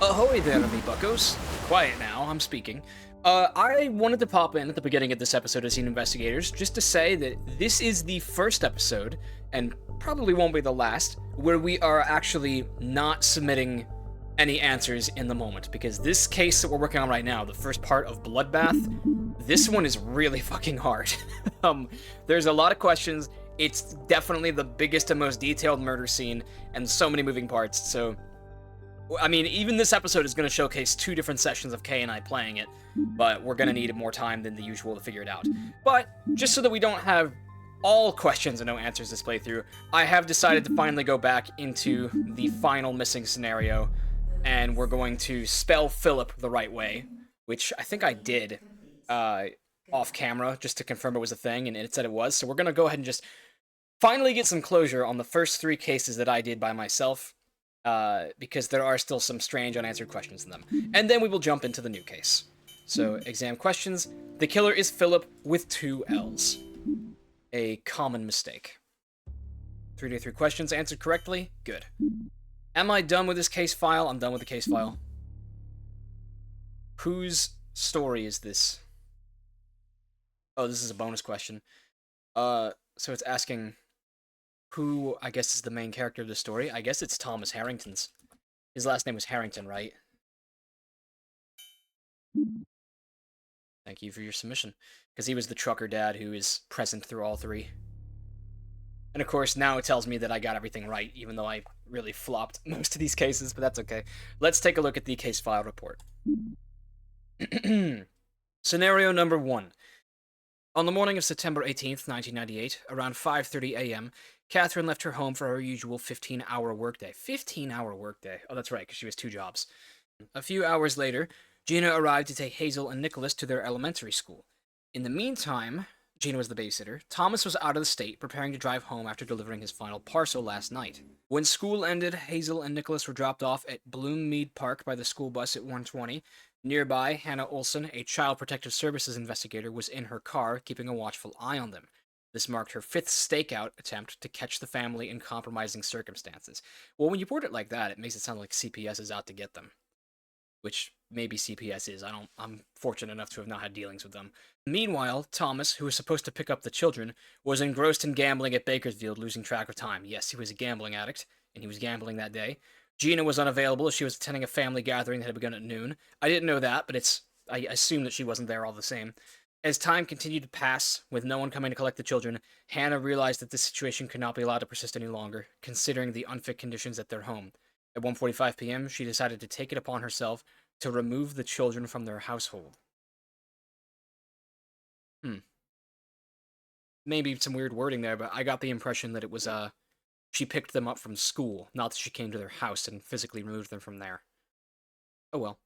Ahoy there, me buckos. Quiet now, I'm speaking. I wanted to pop in at the beginning of this episode of Scene Investigators just to say that this is the first episode, and probably won't be the last, where we are actually not submitting any answers in the moment, because this case that we're working on right now, the first part of Bloodbath, this one is really fucking hard. There's a lot of questions. It's definitely the biggest and most detailed murder scene, and so many moving parts, so I mean, even this episode is going to showcase two different sessions of Kay and I playing it, but we're going to need more time than the usual to figure it out. But, just so that we don't have all questions and no answers this playthrough, I have decided to finally go back into the final missing scenario, and we're going to spell Philip the right way, which I think I did off camera, just to confirm it was a thing, and it said it was, so we're going to go ahead and just finally get some closure on the first three cases that I did by myself, because there are still some strange unanswered questions in them. And then we will jump into the new case. So, exam questions. The killer is Philip with two L's. A common mistake. 3 questions answered correctly? Good. Am I done with this case file? I'm done with the case file. Whose story is this? Oh, this is a bonus question. So it's asking who, I guess, is the main character of the story. I guess it's Thomas Harrington's. His last name was Harrington, right? Thank you for your submission. Because he was the trucker dad who is present through all three. And of course, now it tells me that I got everything right, even though I really flopped most of these cases, but that's okay. Let's take a look at the case file report. Scenario number 1. On the morning of September 18th, 1998, around 5:30 a.m., Catherine left her home for her usual 15-hour workday. 15-hour workday. Oh, that's right, because she has two jobs. A few hours later, Gina arrived to take Hazel and Nicholas to their elementary school. In the meantime, Gina was the babysitter. Thomas was out of the state, preparing to drive home after delivering his final parcel last night. When school ended, Hazel and Nicholas were dropped off at Bloommead Park by the school bus at 1:20. Nearby, Hannah Olson, a Child Protective Services investigator, was in her car, keeping a watchful eye on them. This marked her fifth stakeout attempt to catch the family in compromising circumstances. Well, when you word it like that, it makes it sound like CPS is out to get them. Which maybe CPS is. I'm fortunate enough to have not had dealings with them. Meanwhile, Thomas, who was supposed to pick up the children, was engrossed in gambling at Bakersfield, losing track of time. Yes, he was a gambling addict, and he was gambling that day. Gina was unavailable as she was attending a family gathering that had begun at noon. I didn't know that, but I assume that she wasn't there all the same. As time continued to pass, with no one coming to collect the children, Hannah realized that this situation could not be allowed to persist any longer, considering the unfit conditions at their home. At 1:45 p.m., she decided to take it upon herself to remove the children from their household. Maybe some weird wording there, but I got the impression that it was, she picked them up from school, not that she came to their house and physically removed them from there. Oh well.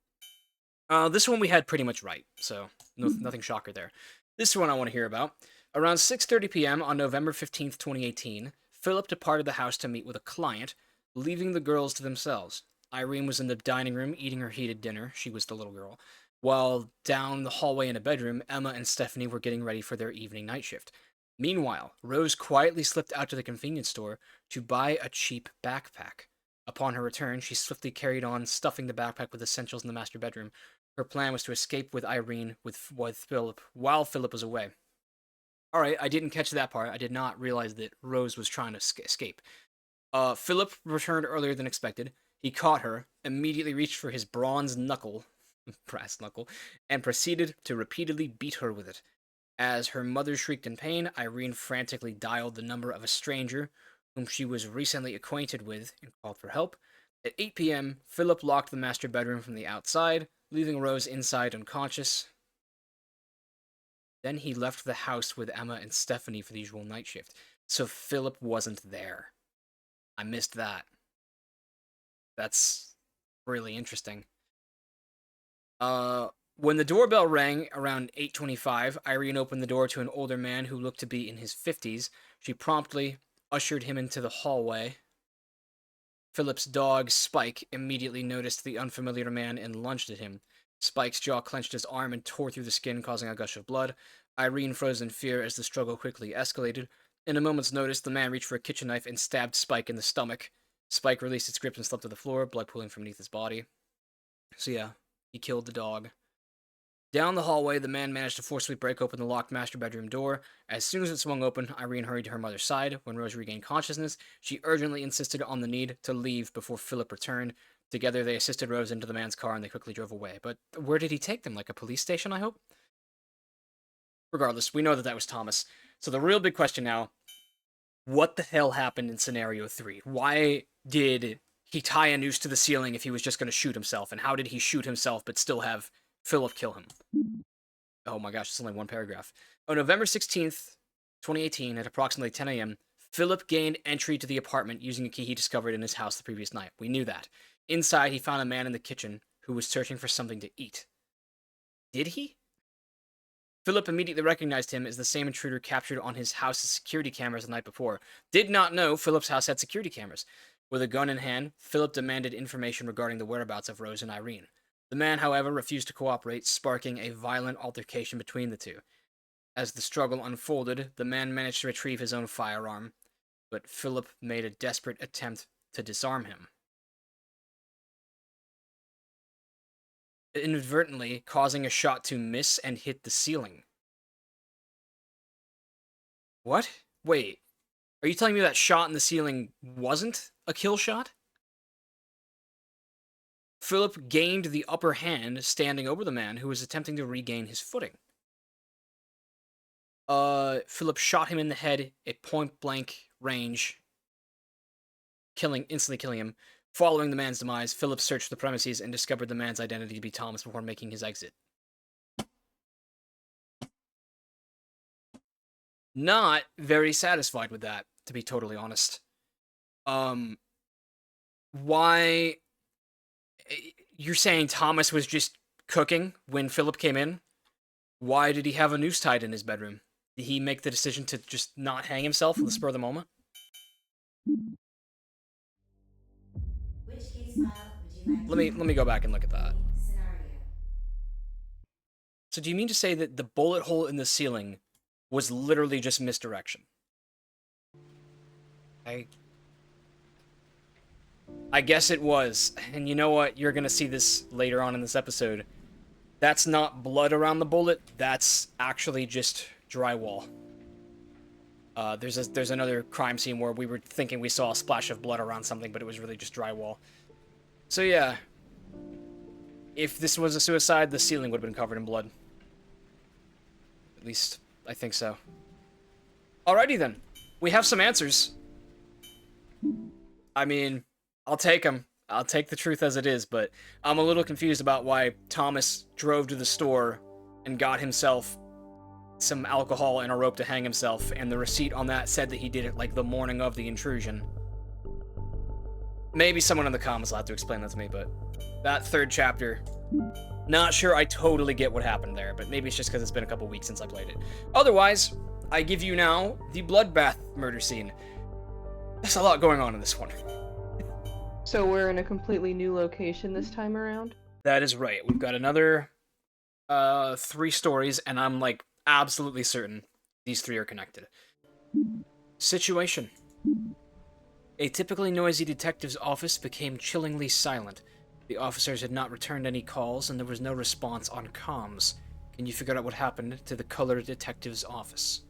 This one we had pretty much right, so nothing shocker there. This one I want to hear about. Around 6:30 p.m. on November 15th, 2018, Philip departed the house to meet with a client, leaving the girls to themselves. Irene was in the dining room eating her heated dinner. She was the little girl. While down the hallway in a bedroom, Emma and Stephanie were getting ready for their evening night shift. Meanwhile, Rose quietly slipped out to the convenience store to buy a cheap backpack. Upon her return, she swiftly carried on stuffing the backpack with essentials in the master bedroom. Her plan was to escape with Irene with Philip while Philip was away. Alright, I didn't catch that part. I did not realize that Rose was trying to escape. Philip returned earlier than expected. He caught her, immediately reached for his brass knuckle, and proceeded to repeatedly beat her with it. As her mother shrieked in pain, Irene frantically dialed the number of a stranger whom she was recently acquainted with and called for help. At 8 p.m., Philip locked the master bedroom from the outside, leaving Rose inside unconscious. Then he left the house with Emma and Stephanie for the usual night shift. So Philip wasn't there. I missed that. That's really interesting. When the doorbell rang around 8:25, Irene opened the door to an older man who looked to be in his 50s. She promptly ushered him into the hallway. Philip's dog, Spike, immediately noticed the unfamiliar man and lunged at him. Spike's jaw clenched his arm and tore through the skin, causing a gush of blood. Irene froze in fear as the struggle quickly escalated. In a moment's notice, the man reached for a kitchen knife and stabbed Spike in the stomach. Spike released its grip and slumped to the floor, blood pooling from beneath his body. So yeah, he killed the dog. Down the hallway, the man managed to forcefully break open the locked master bedroom door. As soon as it swung open, Irene hurried to her mother's side. When Rose regained consciousness, she urgently insisted on the need to leave before Philip returned. Together, they assisted Rose into the man's car and they quickly drove away. But where did he take them? Like a police station, I hope? Regardless, we know that that was Thomas. So the real big question now, what the hell happened in scenario 3? Why did he tie a noose to the ceiling if he was just going to shoot himself? And how did he shoot himself but still have Philip kill him? Oh my gosh, it's only one paragraph. On November 16th, 2018, at approximately 10 a.m., Philip gained entry to the apartment using a key he discovered in his house the previous night. We knew that. Inside, he found a man in the kitchen who was searching for something to eat. Did he? Philip immediately recognized him as the same intruder captured on his house's security cameras the night before. Did not know Philip's house had security cameras. With a gun in hand, Philip demanded information regarding the whereabouts of Rose and Irene. The man, however, refused to cooperate, sparking a violent altercation between the two. As the struggle unfolded, the man managed to retrieve his own firearm, but Philip made a desperate attempt to disarm him, inadvertently causing a shot to miss and hit the ceiling. What? Wait, are you telling me that shot in the ceiling wasn't a kill shot? Philip gained the upper hand standing over the man who was attempting to regain his footing. Philip shot him in the head at point-blank range, instantly killing him. Following the man's demise, Philip searched the premises and discovered the man's identity to be Thomas before making his exit. Not very satisfied with that, to be totally honest. Why... You're saying Thomas was just cooking when Philip came in? Why did he have a noose tied in his bedroom? Did he make the decision to just not hang himself on the spur of the moment? Which case file would you like Let me go back and look at that. Scenario. So do you mean to say that the bullet hole in the ceiling was literally just misdirection? I guess it was. And you know what? You're gonna see this later on in this episode. That's not blood around the bullet. That's actually just drywall. There's another crime scene where we were thinking we saw a splash of blood around something, but it was really just drywall. So yeah, if this was a suicide, the ceiling would have been covered in blood. At least, I think so. Alrighty then. We have some answers. I mean, I'll take them. I'll take the truth as it is, but I'm a little confused about why Thomas drove to the store and got himself some alcohol and a rope to hang himself, and the receipt on that said that he did it like the morning of the intrusion. Maybe someone in the comments will have to explain that to me, but that third chapter, not sure I totally get what happened there, but maybe it's just because it's been a couple weeks since I played it. Otherwise, I give you now the bloodbath murder scene. There's a lot going on in this one. So we're in a completely new location this time around? That is right. We've got another 3 stories, and I'm like absolutely certain these 3 are connected. Situation. A typically noisy detective's office became chillingly silent. The officers had not returned any calls, and there was no response on comms. Can you figure out what happened to the colored detective's office?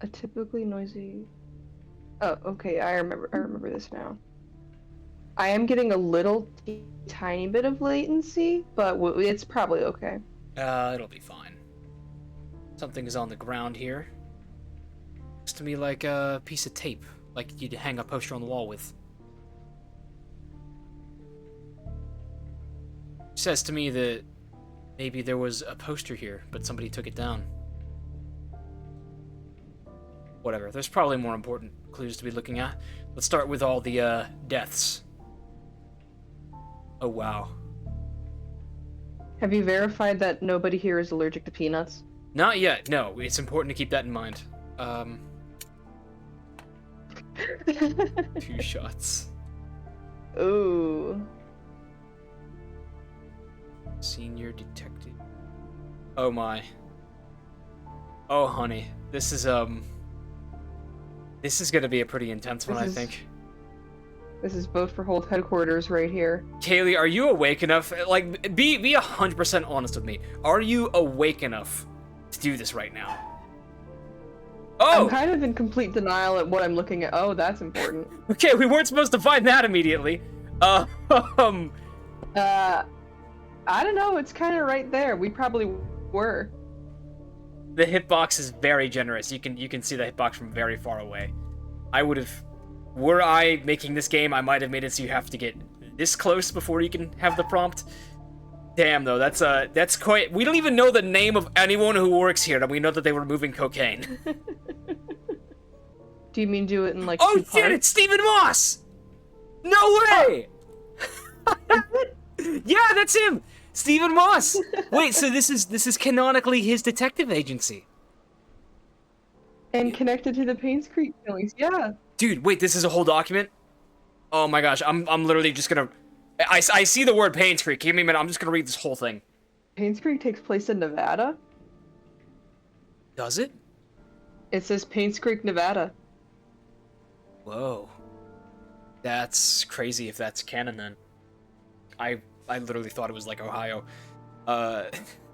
A typically noisy... Oh, okay, I remember this now. I am getting a little tiny bit of latency, but it's probably okay. It'll be fine. Something is on the ground here. Looks to me like a piece of tape, like you'd hang a poster on the wall with. Says to me that maybe there was a poster here, but somebody took it down. Whatever, there's probably more important clues to be looking at. Let's start with all the deaths. Oh wow. Have you verified that nobody here is allergic to peanuts? Not yet, no. It's important to keep that in mind. 2 shots. Ooh. Senior detective. Oh my. Oh honey. This is gonna be a pretty intense one, I think. This is vote for Holt headquarters right here. Kaylee, are you awake enough? Like, be 100% honest with me. Are you awake enough to do this right now? Oh! I'm kind of in complete denial at what I'm looking at. Oh, that's important. Okay, we weren't supposed to find that immediately. Um... I don't know, it's kind of right there. We probably were. The hitbox is very generous. You can see the hitbox from very far away. I would have... Were I making this game, I might have made it so you have to get this close before you can have the prompt. Damn, though, that's quite... We don't even know the name of anyone who works here, and we know that they were moving cocaine. Do you mean do it in, like, Oh, two shit, parts? it's Stephen Moss! No way! Yeah, that's him! Stephen Moss! Wait, so this is canonically his detective agency. And connected to the Painscreek killings, yeah. Dude, wait, this is a whole document? Oh my gosh, I'm literally just gonna... I see the word Painscreek. Give me a minute, I'm just gonna read this whole thing. Painscreek takes place in Nevada? Does it? It says Painscreek, Nevada. Whoa. That's crazy if that's canon then. I literally thought it was like Ohio.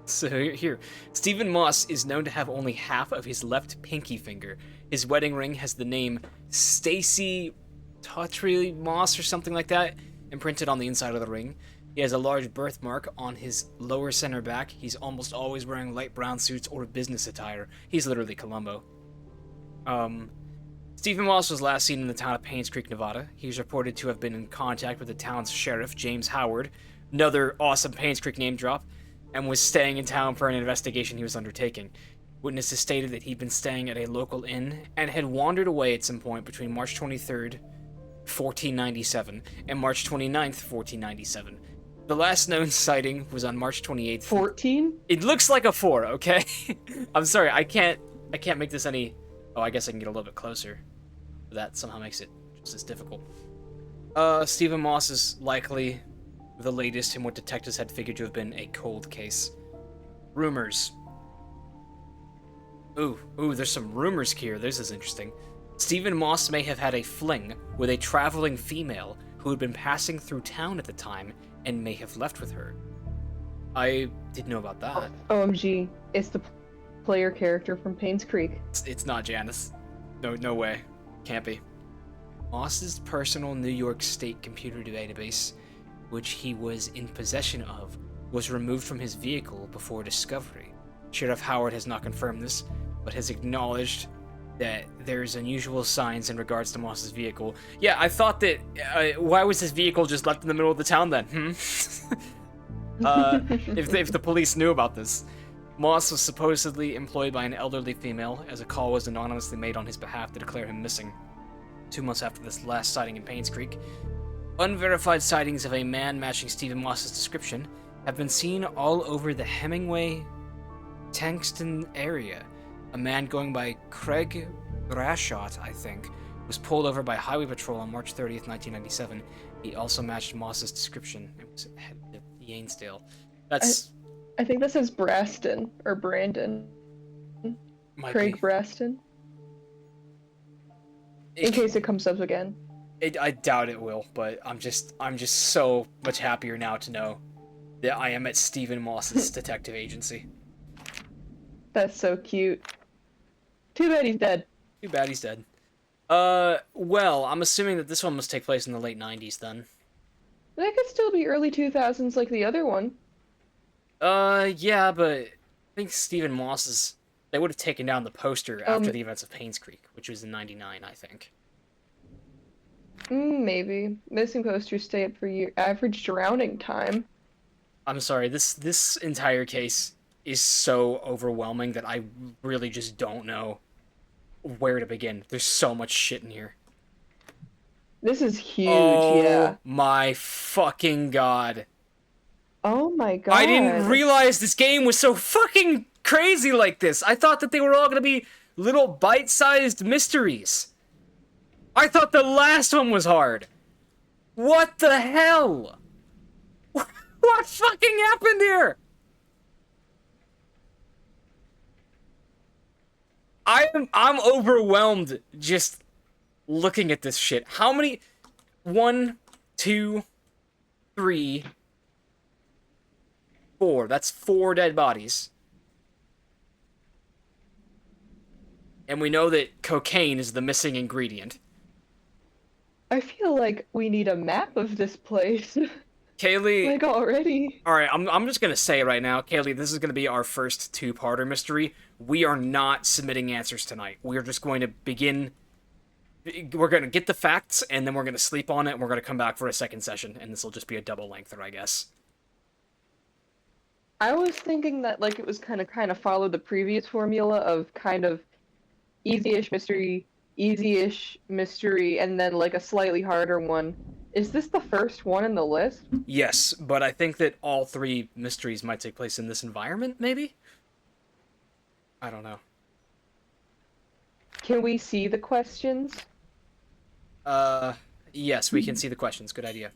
So here. Stephen Moss is known to have only half of his left pinky finger. His wedding ring has the name Stacy Tawtry Moss or something like that imprinted on the inside of the ring. He has a large birthmark on his lower center back. He's almost always wearing light brown suits or business attire. He's literally Columbo. Stephen Moss was last seen in the town of Painscreek, Nevada. He's reported to have been in contact with the town's sheriff, James Howard, another awesome Painscreek name drop, and was staying in town for an investigation he was undertaking. Witnesses stated that he'd been staying at a local inn and had wandered away at some point between March 23rd, 1497, and March 29th, 1497. The last known sighting was on March 28th. 14? It looks like a 4, okay? I'm sorry, I can't make this any... Oh, I guess I can get a little bit closer. That somehow makes it just as difficult. Stephen Moss is likely the latest in what detectives had figured to have been a cold case. Rumors. Ooh, there's some rumors here. This is interesting. Stephen Moss may have had a fling with a traveling female who had been passing through town at the time and may have left with her. I didn't know about that. OMG, it's the player character from Painscreek. It's not Janice. No way. Can't be. Moss's personal New York State computer database, which he was in possession of, was removed from his vehicle before discovery. Sheriff Howard has not confirmed this, but has acknowledged that there's unusual signs in regards to Moss's vehicle. Yeah, I thought that... why was his vehicle just left in the middle of the town then? If the police knew about this. Moss was supposedly employed by an elderly female, as a call was anonymously made on his behalf to declare him missing. 2 months after this last sighting in Painscreek, unverified sightings of a man matching Stephen Moss's description have been seen all over the Hemingway, Tankston area. A man going by Craig Brashot, I think, was pulled over by Highway Patrol on March 30th, 1997. He also matched Moss's description. It was headed to Yainsdale. That's... I think that says Braston, or Brandon. Craig Braston. In case it comes up again. I doubt it will, but I'm just so much happier now to know that I am at Stephen Moss's detective agency. That's so cute. Too bad he's dead. Too bad he's dead. Well, I'm assuming that this one must take place in the late 90s then. That could still be early 2000s like the other one. Yeah, but I think Stephen Moss's... They would have taken down the poster after the events of Painscreek, which was in 99, I think. Maybe. Missing posters stay up for your average drowning time. I'm sorry, this entire case is so overwhelming that I really just don't know where to begin. There's so much shit in here. This is huge, oh, yeah. My fucking god. Oh my god. I didn't realize this game was so fucking crazy like this. I thought that they were all gonna be little bite-sized mysteries. I thought the last one was hard. What the hell? What fucking happened here? I'm overwhelmed just looking at this shit. How many... 1, 2, 3, 4. That's 4 dead bodies. And we know that cocaine is the missing ingredient. I feel like we need a map of this place. Kaylee, Like already. all right, I'm just gonna say it right now, Kaylee, this is gonna be our first two-parter mystery. We are not submitting answers tonight. We are just going to begin. We're gonna get the facts, and then we're gonna sleep on it, and we're gonna come back for a second session, and this will just be a double lengther, I guess. I was thinking that like it was kind of followed the previous formula of kind of easy-ish mystery, and then like a slightly harder one. Is this the first one in the list? Yes, but I think that all 3 mysteries might take place in this environment. Maybe. I don't know. Can we see the questions? Uh, yes, we can see the questions. Good idea.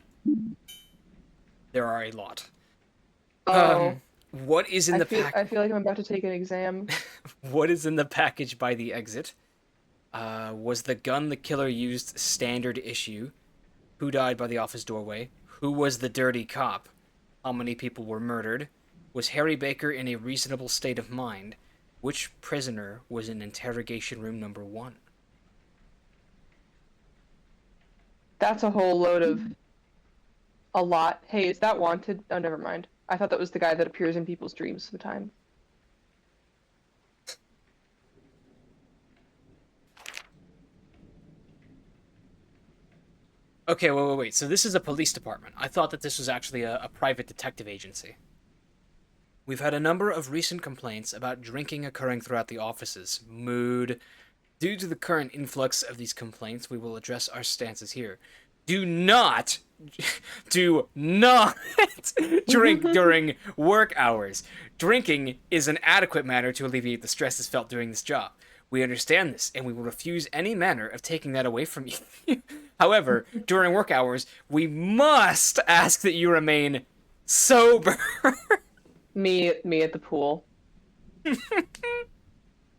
There are a lot. Oh, What is in the pack? I feel like I'm about to take an exam. What is in the package by the exit? Was the gun the killer used standard issue? Who died by the office doorway? Who was the dirty cop? How many people were murdered? Was Harry Baker in a reasonable state of mind? Which prisoner was in interrogation room number 1? That's a whole load of a lot. Hey, is that wanted? Oh, never mind. I thought that was the guy that appears in people's dreams sometimes. Okay, wait. So this is a police department. I thought that this was actually a private detective agency. We've had a number of recent complaints about drinking occurring throughout the offices. Mood. Due to the current influx of these complaints, we will address our stances here. Do not drink during work hours. Drinking is an adequate manner to alleviate the stresses felt during this job. We understand this, and we will refuse any manner of taking that away from you. However, during work hours, we must ask that you remain sober. Me at the pool.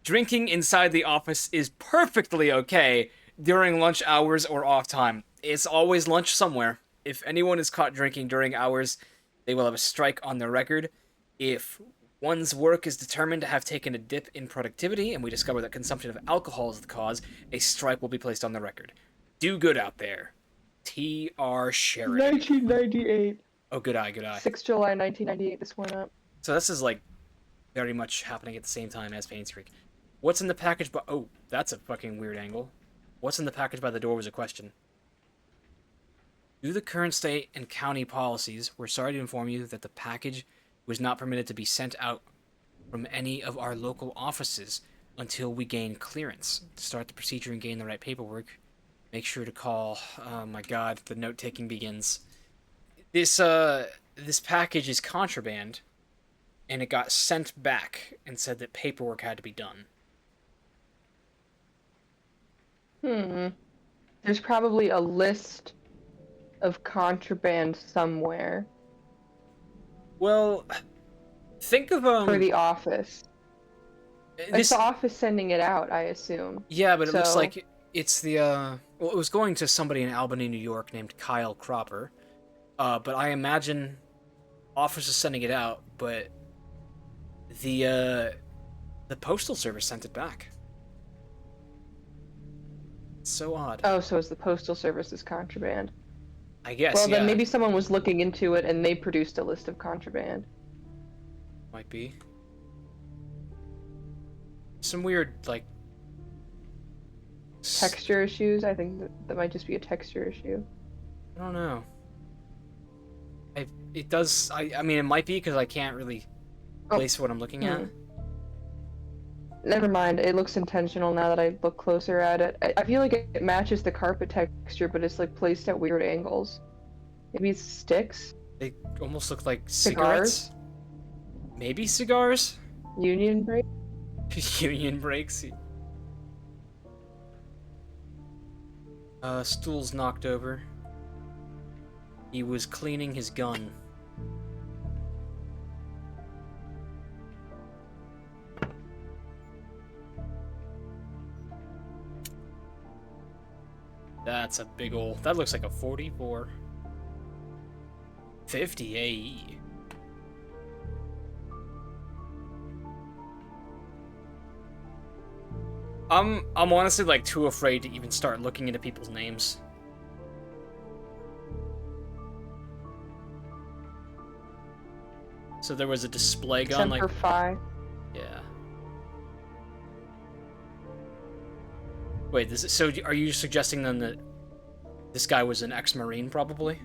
Drinking inside the office is perfectly okay during lunch hours or off time. It's always lunch somewhere. If anyone is caught drinking during hours, they will have a strike on their record. If one's work is determined to have taken a dip in productivity and we discover that consumption of alcohol is the cause, a strike will be placed on the record. Do good out there. T.R. Sheridan. 1998. Oh, good eye, good eye. 6 July 1998, this went up. So this is like very much happening at the same time as Painscreek. What's in the package by... Oh, that's a fucking weird angle. What's in the package by the door was a question. Due to the current state and county policies, we're sorry to inform you that the package was not permitted to be sent out from any of our local offices until we gain clearance. To start the procedure and gain the right paperwork, make sure to call... Oh my god, the note-taking begins. This package is contraband, and it got sent back and said that paperwork had to be done. There's probably a list of contraband somewhere. Well, think of for the office. It's the office sending it out, I assume. Yeah, but it looks like it's the well, it was going to somebody in Albany, New York named Kyle Cropper. But I imagine office is sending it out, but the postal service sent it back. It's so odd. Oh, so it's the postal service's contraband. I guess, well, yeah. then maybe someone was looking into it and they produced a list of contraband. Might be. Some weird, like... texture issues? I think that might just be a texture issue. I don't know. It does... I mean, it might be because I can't really place what I'm looking at. Never mind, it looks intentional now that I look closer at it. I feel like it matches the carpet texture, but it's like placed at weird angles. Maybe it's sticks? They almost look like cigarettes. Maybe cigars? Union break? Union breaks. Stool's knocked over. He was cleaning his gun. That's a big old... That looks like a 44. 50 AE. I'm honestly like too afraid to even start looking into people's names. So there was a display gun, Semper like... Fi. Yeah. Wait, so are you suggesting then that this guy was an ex-Marine, probably?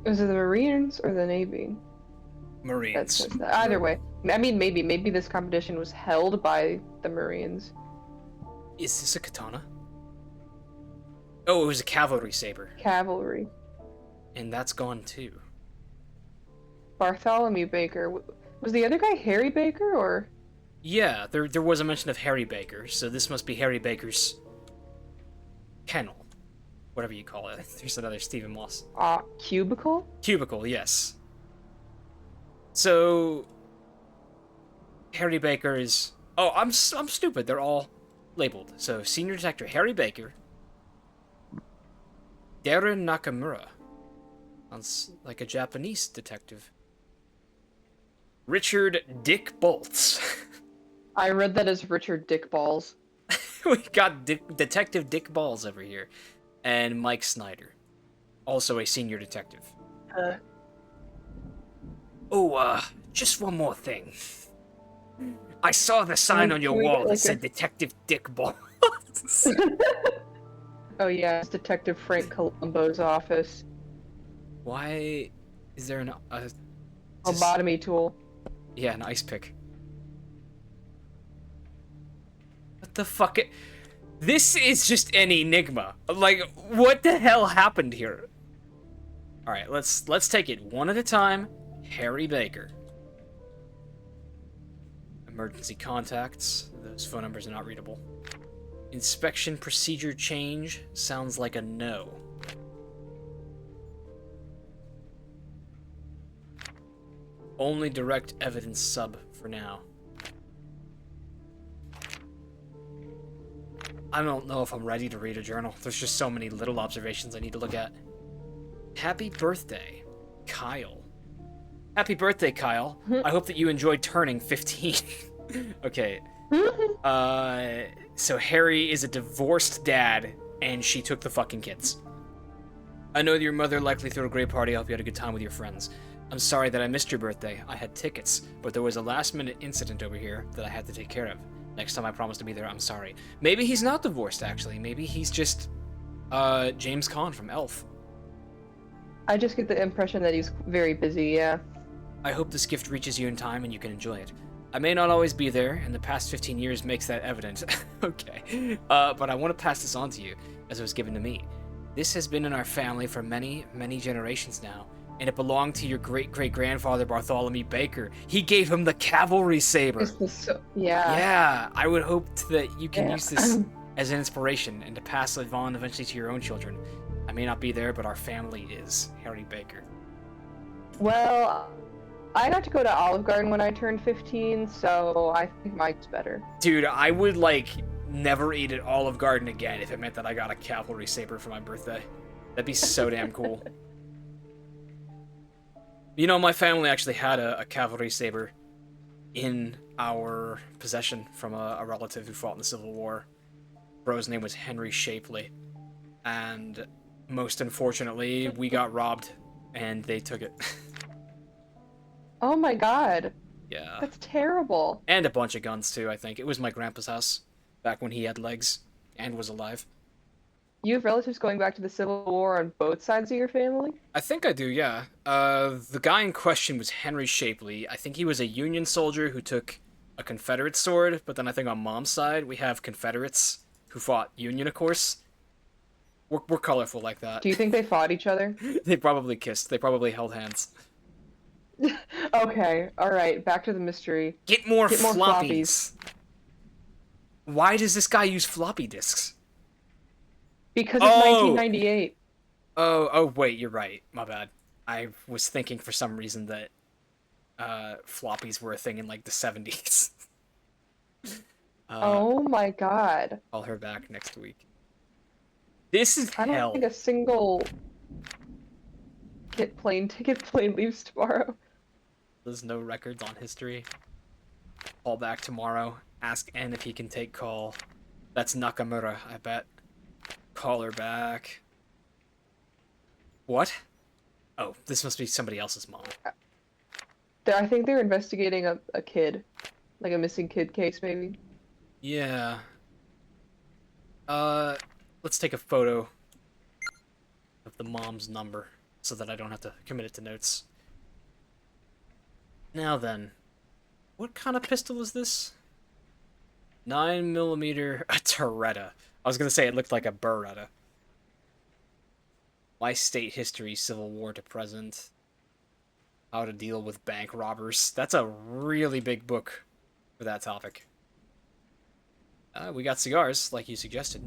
Was it the Marines or the Navy? Marines. That's either way. I mean, maybe this competition was held by the Marines. Is this a katana? Oh, it was a cavalry saber. Cavalry. And that's gone too. Bartholomew Baker. Was the other guy Harry Baker or? Yeah, there was a mention of Harry Baker, so this must be Harry Baker's kennel. Whatever you call it. There's another Stephen Moss. Cubicle? Cubicle, yes. So... Harry Baker is... Oh, I'm stupid. They're all labeled. So, Senior Detective Harry Baker. Darren Nakamura. Sounds like a Japanese detective. Richard Dick Bolts. I read that as Richard Dick Balls. We got Detective Dick Balls over here. And Mike Snyder. Also a senior detective. Just one more thing. I saw the sign on your wall that said Detective Dick Balls. Oh yeah, it's Detective Frank Columbo's office. Why is there a lobotomy tool? Yeah, an ice pick. What the fuck? This is just an enigma. Like, what the hell happened here? All right, let's take it one at a time. Harry Baker. Emergency contacts. Those phone numbers are not readable. Inspection procedure change sounds like a no. Only direct evidence sub for now. I don't know if I'm ready to read a journal. There's just so many little observations I need to look at. Happy birthday, Kyle. Happy birthday, Kyle. I hope that you enjoyed turning 15. Okay. So Harry is a divorced dad, and she took the fucking kids. I know that your mother likely threw a great party. I hope you had a good time with your friends. I'm sorry that I missed your birthday. I had tickets, but there was a last-minute incident over here that I had to take care of. Next time I promise to be there, I'm sorry. Maybe he's not divorced, actually. Maybe he's just, James Caan from Elf. I just get the impression that he's very busy, yeah. I hope this gift reaches you in time and you can enjoy it. I may not always be there, and the past 15 years makes that evident. Okay. But I want to pass this on to you, as it was given to me. This has been in our family for many, many generations now, and it belonged to your great-great-grandfather Bartholomew Baker. He gave him the cavalry saber. Yeah. Yeah, I would hope that you can use this as an inspiration and to pass it on eventually to your own children. I may not be there, but our family is. Harry Baker. Well, I got to go to Olive Garden when I turned 15, so I think Mike's better. Dude, I would, like, never eat at Olive Garden again if it meant that I got a cavalry saber for my birthday. That'd be so damn cool. You know, my family actually had a cavalry saber in our possession from a relative who fought in the Civil War. Bro's name was Henry Shapley. And most unfortunately, we got robbed and they took it. Oh my god. Yeah. That's terrible. And a bunch of guns too, I think. It was my grandpa's house back when he had legs and was alive. You have relatives going back to the Civil War on both sides of your family? I think I do, yeah. The guy in question was Henry Shapley. I think he was a Union soldier who took a Confederate sword, but then I think on Mom's side, we have Confederates who fought Union, of course. We're colorful like that. Do you think they fought each other? They probably kissed. They probably held hands. Okay, alright, back to the mystery. Get more floppies. Why does this guy use floppy disks? Because it's 1998. Oh, wait, you're right. My bad. I was thinking for some reason that floppies were a thing in, like, the 70s. Oh my god. Call her back next week. This is I don't hell. think a single plane leaves tomorrow. There's no records on history. Call back tomorrow. Ask N if he can take call. That's Nakamura, I bet. Call her back. What? Oh, this must be somebody else's mom. I think they're investigating a kid, like a missing kid case, maybe. Yeah. Let's take a photo of the mom's number so that I don't have to commit it to notes. Now then, what kind of pistol is this? 9mm a Toretta. I was gonna say it looked like a Beretta. My state history, Civil War to present. How to deal with bank robbers. That's a really big book for that topic. We got cigars, like you suggested.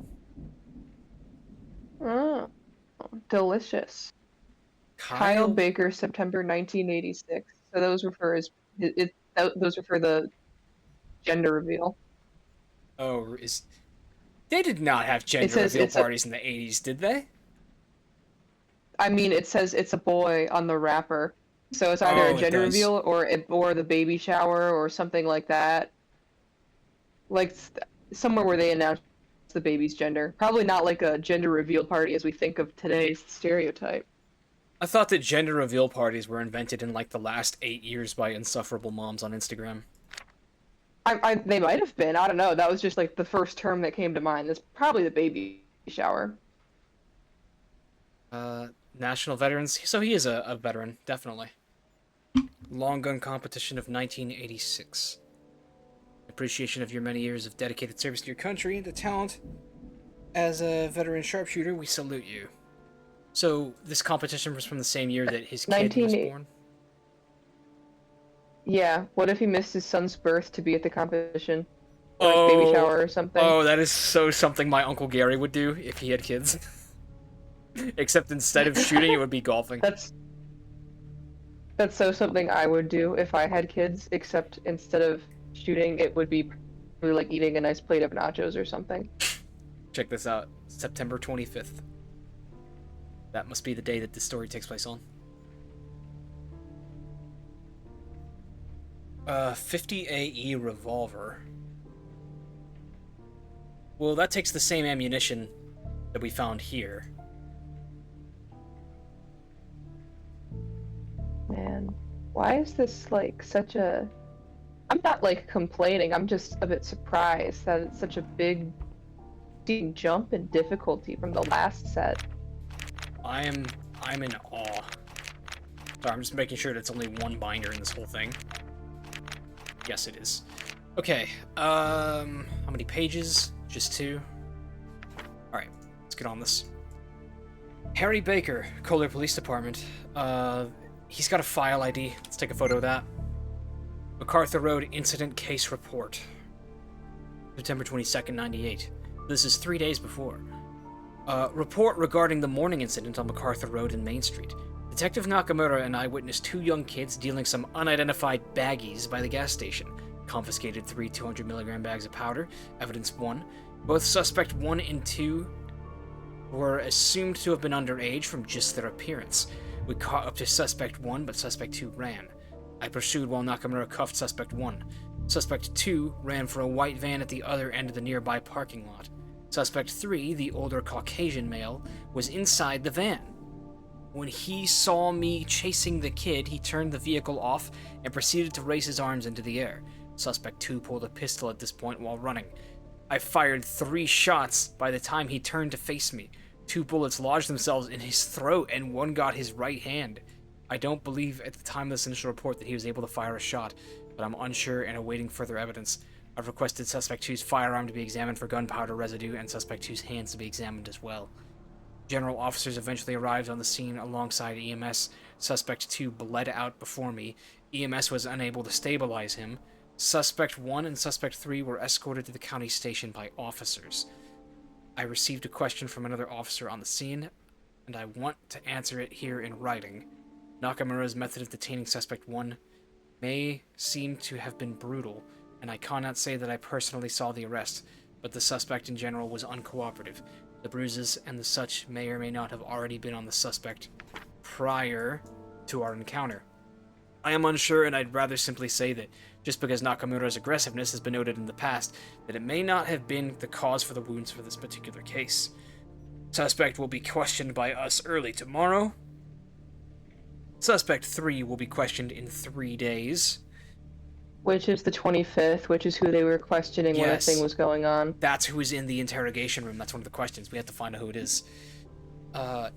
Oh, delicious. Kyle Baker, September 1986. So those were for those were for the gender reveal. Oh, they did not have gender reveal parties in the 80s, did they? I mean, it says it's a boy on the wrapper, so it's either a gender reveal or the baby shower or something like that. Like somewhere where they announce the baby's gender. Probably not like a gender reveal party as we think of today's stereotype. I thought that gender reveal parties were invented in like the last 8 years by insufferable moms on Instagram. They might have been. I don't know. That was just like the first term that came to mind. It's probably the baby shower. National veterans. So he is a veteran, definitely. Long gun competition of 1986. Appreciation of your many years of dedicated service to your country and the talent. As a veteran sharpshooter, we salute you. So this competition was from the same year that his kid was born? Yeah, what if he missed his son's birth to be at the competition? Or his baby shower or something? Oh, that is so something my Uncle Gary would do if he had kids. Except instead of shooting, it would be golfing. That's so something I would do if I had kids, except instead of shooting, it would be probably like eating a nice plate of nachos or something. Check this out. September 25th. That must be the day that this story takes place on. 50 AE revolver. Well, that takes the same ammunition that we found here. Man, why is this like such a... I'm not like complaining, I'm just a bit surprised that it's such a big jump in difficulty from the last set. I'm in awe. Sorry, I'm just making sure that it's only one binder in this whole thing. Yes, it is. Okay, how many pages? Just 2? Alright, let's get on this. Harry Baker, Kohler Police Department. He's got a file ID. Let's take a photo of that. MacArthur Road Incident Case Report. September 22nd, 98. This is 3 days before. Report regarding the morning incident on MacArthur Road and Main Street. Detective Nakamura and I witnessed 2 young kids dealing some unidentified baggies by the gas station. Confiscated 3 200mg bags of powder. Evidence 1. Both suspect 1 and 2 were assumed to have been underage from just their appearance. We caught up to suspect 1, but suspect 2 ran. I pursued while Nakamura cuffed suspect 1. Suspect 2 ran for a white van at the other end of the nearby parking lot. Suspect 3, the older Caucasian male, was inside the van. When he saw me chasing the kid, he turned the vehicle off and proceeded to raise his arms into the air. Suspect 2 pulled a pistol at this point while running. I fired 3 shots by the time he turned to face me. 2 bullets lodged themselves in his throat and 1 got his right hand. I don't believe at the time of this initial report that he was able to fire a shot, but I'm unsure and awaiting further evidence. I've requested Suspect 2's firearm to be examined for gunpowder residue and Suspect 2's hands to be examined as well. General officers eventually arrived on the scene alongside EMS. Suspect 2 bled out before me. EMS was unable to stabilize him. Suspect 1 and Suspect 3 were escorted to the county station by officers. I received a question from another officer on the scene, and I want to answer it here in writing. Nakamura's method of detaining Suspect 1 may seem to have been brutal, and I cannot say that I personally saw the arrest, but the suspect in general was uncooperative. The bruises and the such may or may not have already been on the suspect prior to our encounter. I am unsure, and I'd rather simply say that just because Nakamura's aggressiveness has been noted in the past, that it may not have been the cause for the wounds for this particular case. Suspect will be questioned by us early tomorrow. Suspect 3 will be questioned in 3 days. Which is the 25th, which is who they were questioning when the thing was going on. That's who is in the interrogation room. That's one of the questions. We have to find out who it is.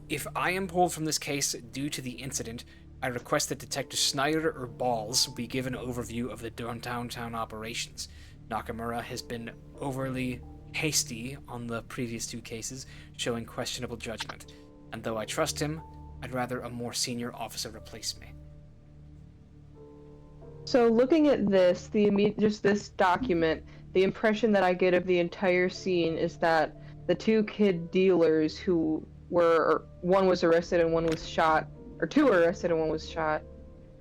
If I am pulled from this case due to the incident, I request that Detective Snyder or Balls be given an overview of the downtown operations. Nakamura has been overly hasty on the previous 2 cases, showing questionable judgment. And though I trust him, I'd rather a more senior officer replace me. So looking at this, just this document, the impression that I get of the entire scene is that the 2 kid dealers who one was arrested and one was shot, or 2 were arrested and one was shot.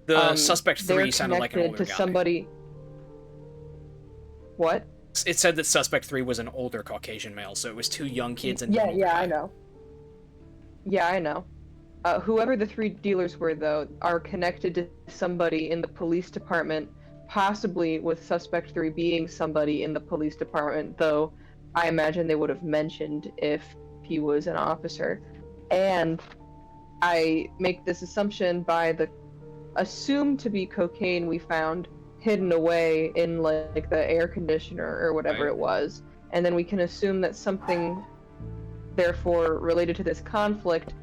The suspect 3 sounded like an older to guy. Somebody. What? It said that suspect 3 was an older Caucasian male, so it was 2 young kids and yeah, one older guy. I know. Yeah, I know. Whoever the 3 dealers were, though, are connected to somebody in the police department, possibly with suspect 3 being somebody in the police department, though I imagine they would have mentioned if he was an officer. And I make this assumption by the assumed to be cocaine we found hidden away in like the air conditioner or whatever it was, and then we can assume that something therefore related to this conflict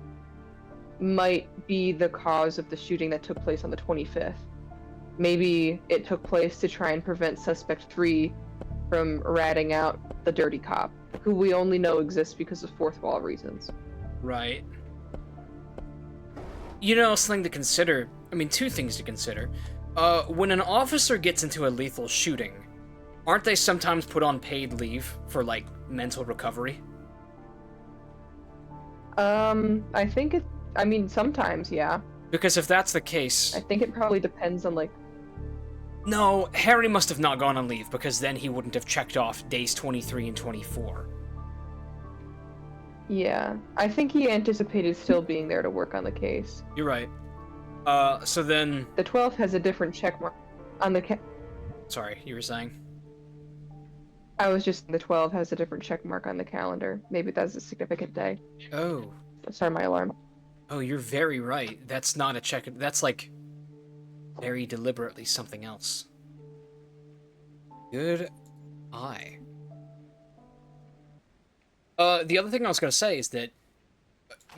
might be the cause of the shooting that took place on the 25th. Maybe it took place to try and prevent suspect 3 from ratting out the dirty cop, who we only know exists because of fourth wall reasons. Right. You know, something to consider. I mean, 2 things to consider. When an officer gets into a lethal shooting, aren't they sometimes put on paid leave for, like, mental recovery? I mean, sometimes, yeah. Because if that's the case... I think it probably depends on, like... No, Harry must have not gone on leave, because then he wouldn't have checked off days 23 and 24. Yeah, I think he anticipated still being there to work on the case. You're right. So then... The 12th has a different checkmark on the Sorry, you were saying? I was just... The 12 has a different checkmark on the calendar. Maybe that's a significant day. Oh. Sorry, my alarm. Oh, you're very right. That's not a check... That's, like, very deliberately something else. Good eye. The other thing I was going to say is that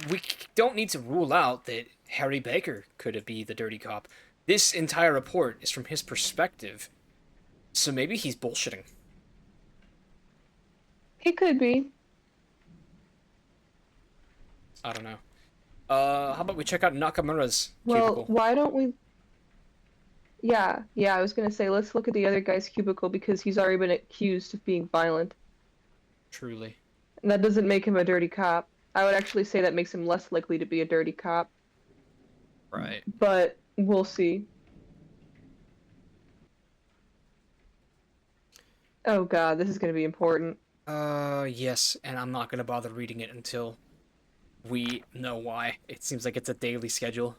we don't need to rule out that Harry Baker could be the dirty cop. This entire report is from his perspective, so maybe he's bullshitting. He could be. I don't know. How about we check out Nakamura's cubicle? Well, why don't we... Yeah, I was gonna say, let's look at the other guy's cubicle because he's already been accused of being violent. Truly. And that doesn't make him a dirty cop. I would actually say that makes him less likely to be a dirty cop. Right. But we'll see. Oh god, this is gonna be important. Yes, and I'm not gonna bother reading it until we know why. It seems like it's a daily schedule.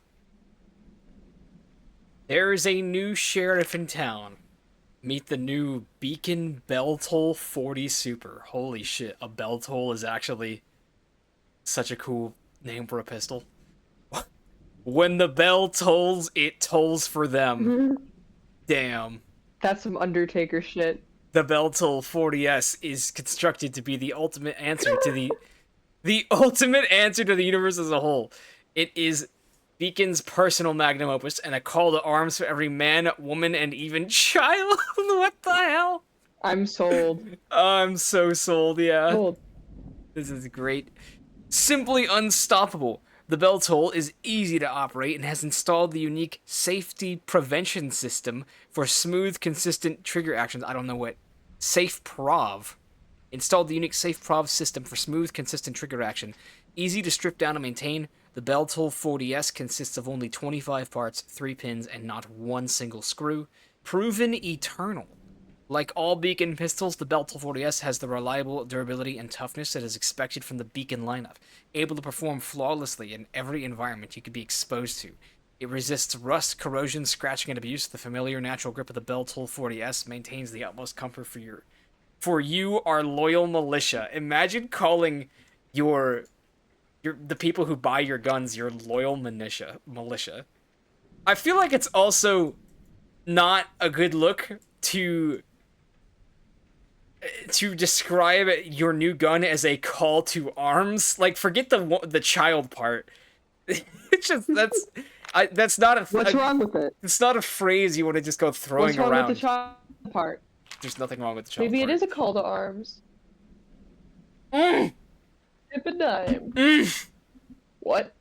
There is a new sheriff in town. Meet the new Beacon Bell Toll 40 Super. Holy shit, a bell toll is actually such a cool name for a pistol. When the bell tolls, it tolls for them. Damn. That's some Undertaker shit. The Bell Toll 40S is constructed to be the ultimate answer to the ultimate answer to the universe as a whole. It is Beacon's personal magnum opus and a call to arms for every man, woman, and even child. What the hell? I'm sold. I'm so sold, yeah. Sold. This is great. Simply unstoppable. The Bell Toll is easy to operate and has installed the unique safety prevention system for smooth, consistent trigger actions. I don't know what. Safe Prov. Installed the unique Safe Prov system for smooth, consistent trigger action. Easy to strip down and maintain. The Bell Toll 40S consists of only 25 parts, 3 pins, and not one single screw. Proven eternal. Like all beacon pistols, the Beltel 40S has the reliable durability and toughness that is expected from the beacon lineup, able to perform flawlessly in every environment you could be exposed to. It resists rust, corrosion, scratching, and abuse. The familiar natural grip of the Beltel 40S maintains the utmost comfort for you, our loyal militia. Imagine calling your the people who buy your guns your loyal militia. I feel like it's also not a good look to describe your new gun as a call to arms. Like, forget the child part. It's just that's not What's wrong with it? it's not a phrase you want to just go throwing What's wrong around. with the child part? There's nothing wrong with the child Maybe part. it is a call to arms. Mm, Tip a dime. mm. What?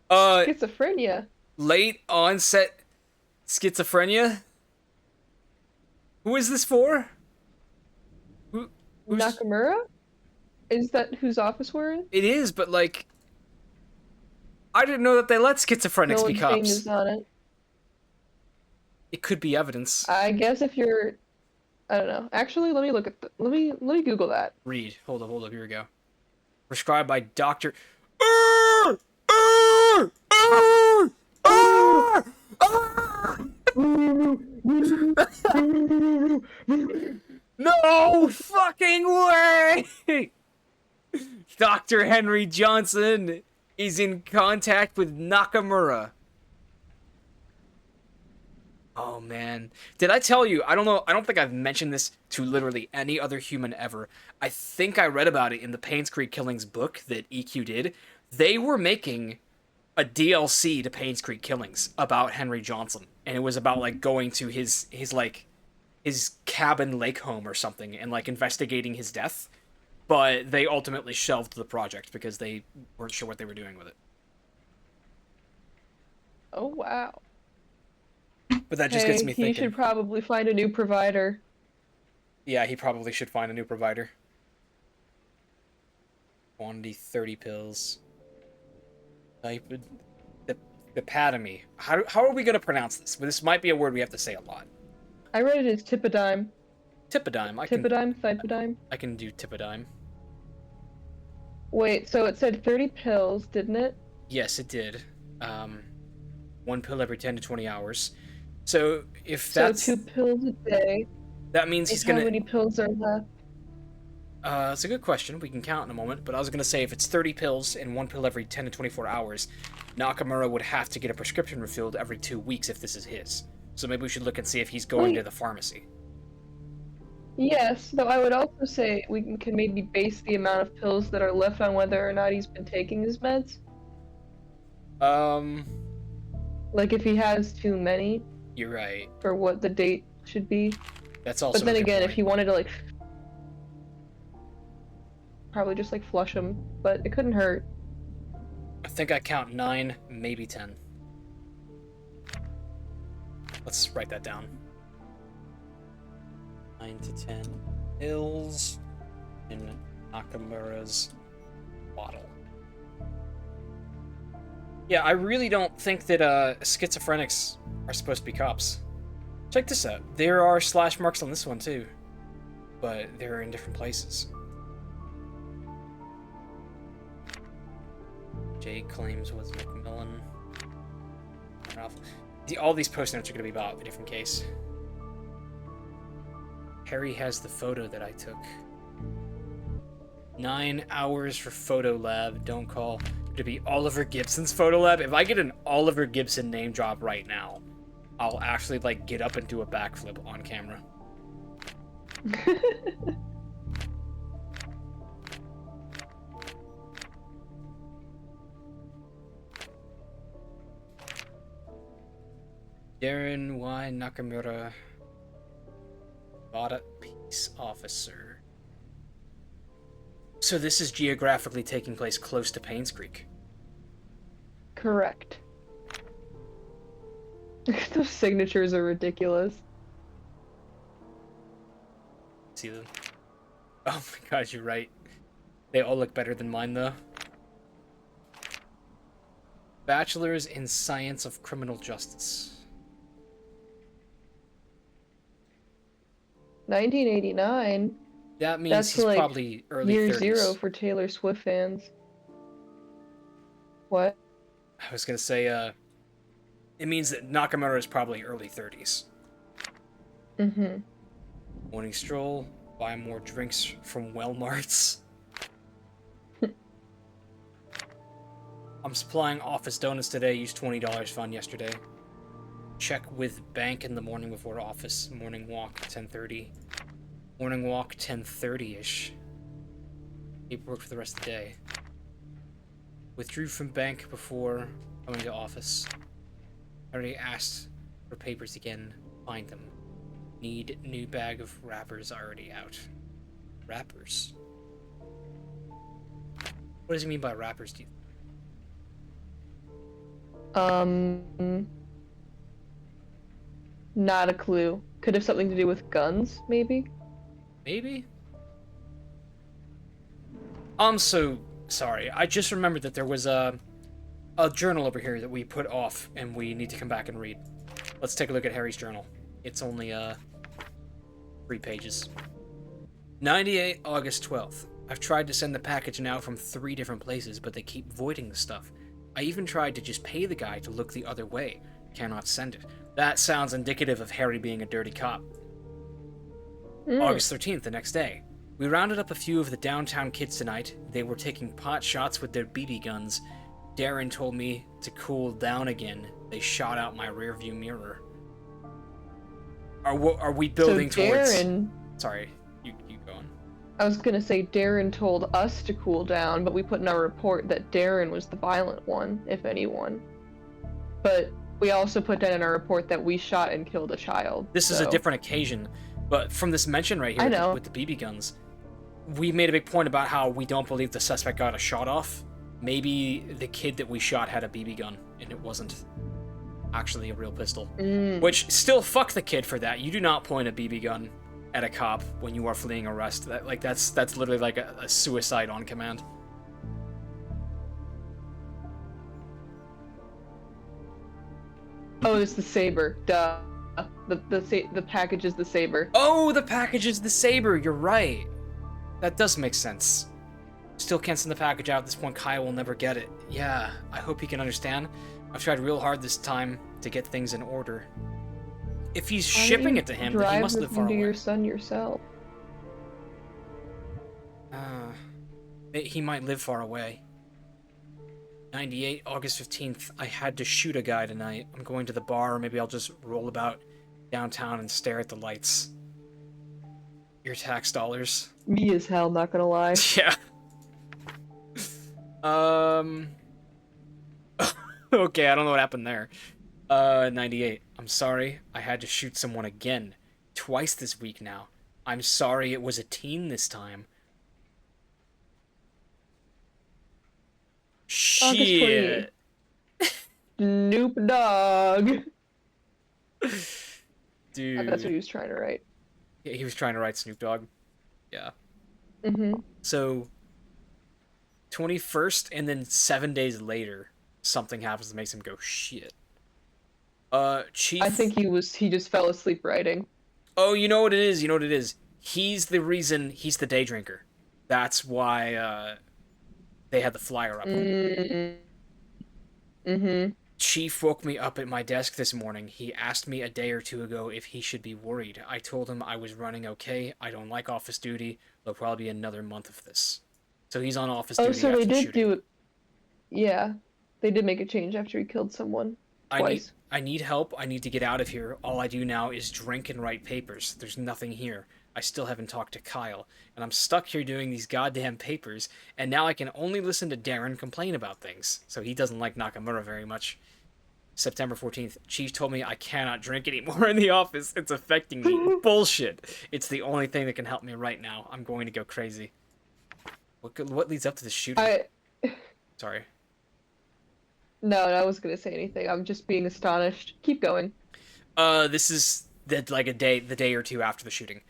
Uh, Schizophrenia. late onset schizophrenia. Who is this for? Who's... Nakamura? Is that whose office we're in? It is, but like, I didn't know that they let schizophrenics No be one's cops. names on it. It could be evidence. I guess if you're, I don't know. Actually, let me look at let me Google that. Read. Hold up. Here we go. Prescribed by Doctor. No fucking way! Dr. Henry Johnson is in contact with Nakamura. Oh man. Did I tell you? I don't know. I don't think I've mentioned this to literally any other human ever. I think I read about it in the Painscreek Killings book that EQ did. They were making a DLC to Painscreek Killings about Henry Johnson, and it was about like going to his cabin lake home or something and like investigating his death. But they ultimately shelved the project because they weren't sure what they were doing with it. Oh wow. But that just gets me thinking. He should probably find a new provider. Yeah, he probably should find a new provider. Quantity 30 pills. Type the epitome. How are we going to pronounce this? This might be a word we have to say a lot. I read it as tipidime. Tipidime. Thipidime. I can do tipidime. Wait, so it said 30 pills, didn't it? Yes, it did. One pill every 10 to 20 hours. So if that's... So 2 pills a day. That means he's gonna... How many pills are left? It's a good question. We can count in a moment. But I was gonna say, if it's 30 pills and 1 pill every 10 to 24 hours, Nakamura would have to get a prescription refilled every 2 weeks if this is his. So maybe we should look and see if he's going to the pharmacy. Yes, though I would also say we can maybe base the amount of pills that are left on whether or not he's been taking his meds. Like if he has too many. You're right. For what the date should be. That's also. But then again, point. if he wanted to like, probably just like flush them, but it couldn't hurt. I think I count 9, maybe 10. Let's write that down. 9 to 10 pills in Nakamura's bottle. Yeah, I really don't think that schizophrenics are supposed to be cops. Check this out. There are slash marks on this one too, but they're in different places. Jay claims was McMillan. All these post notes are going to be about a different case. Harry has the photo that I took. 9 hours for photo lab. Don't call. To be Oliver Gibson's photo lab. If I get an Oliver Gibson name drop right now, I'll actually like get up and do a backflip on camera. Darren Y. Nakamura, Nevada Peace Officer. So this is geographically taking place close to Painscreek. Correct. Those signatures are ridiculous. See them? Oh my god, you're right. They all look better than mine, though. Bachelor's in Science of Criminal Justice. 1989. That means That's he's like probably early year 30s. zero for Taylor Swift fans. What? I was gonna say, it means that Nakamura is probably early 30s. Mm-hmm. Morning stroll, buy more drinks from Walmarts. I'm supplying office donuts today, used $20 fund yesterday. Check with bank in the morning before office. Morning walk, 10:30. Morning walk, 10:30-ish. Paperwork for the rest of the day. Withdrew from bank before coming to office. Already asked for papers again. Find them. Need new bag of wrappers already out. Wrappers? What does he mean by wrappers, do you think? Not a clue. Could have something to do with guns, maybe? Maybe? I'm so sorry. I just remembered that there was a journal over here that we put off and we need to come back and read. Let's take a look at Harry's journal. It's only 3 pages. 98 August 12th. I've tried to send the package now from 3 different places, but they keep voiding the stuff. I even tried to just pay the guy to look the other way. Cannot send it. That sounds indicative of Harry being a dirty cop. August 13th, the next day. We rounded up a few of the downtown kids tonight. They were taking pot shots with their BB guns. Darren told me to cool down again. They shot out my rearview mirror. Are we building so Darren, towards... Sorry, you go on. I was gonna say Darren told us to cool down, but we put in our report that Darren was the violent one, if anyone. But we also put down in our report that we shot and killed a child. This is a different occasion, but from this mention right here with the BB guns, we made a big point about how we don't believe the suspect got a shot off. Maybe the kid that we shot had a BB gun, and it wasn't actually a real pistol. Which, still, fuck the kid for that. You do not point a BB gun at a cop when you are fleeing arrest. That's literally like a suicide on command. Oh, it's the saber. Duh. The package is the saber. Oh, the package is the saber. You're right. That does make sense. Still can't send the package out at this point. Kyle will never get it. Yeah, I hope he can understand. I've tried real hard this time to get things in order. If he's shipping it to him, then he must live far away. Drive your son yourself. He might live far away. 98, August 15th. I had to shoot a guy tonight. I'm going to the bar. Maybe I'll just roll about downtown and stare at the lights. Your tax dollars. Me as hell, not gonna lie. Yeah. Okay, I don't know what happened there. 98. I'm sorry. I had to shoot someone again. Twice this week now. I'm sorry it was a teen this time. Shit. Snoop Dogg. Dude. That's what he was trying to write. Yeah, he was trying to write Snoop Dogg. Yeah. Mm-hmm. So, 21st, and then 7 days later, something happens that makes him go, shit. Chief... I think he just fell asleep writing. Oh, you know what it is? He's the reason he's the day drinker. That's why, they had the flyer up. Mm-hmm. Chief woke me up at my desk this morning. He asked me a day or 2 ago if he should be worried. I told him I was running okay. I don't like office duty. There'll probably be another month of this. So he's on office duty. Oh, so they did shooting. do it. Yeah, they did make a change after he killed someone. Twice. I need help. I need to get out of here. All I do now is drink and write papers. There's nothing here. I still haven't talked to Kyle, and I'm stuck here doing these goddamn papers, and now I can only listen to Darren complain about things. So he doesn't like Nakamura very much. September 14th, Chief told me I cannot drink anymore in the office. It's affecting me. Bullshit. It's the only thing that can help me right now. I'm going to go crazy. What leads up to the shooting? Sorry. No, I wasn't gonna say anything. I'm just being astonished. Keep going. This is the day or 2 after the shooting.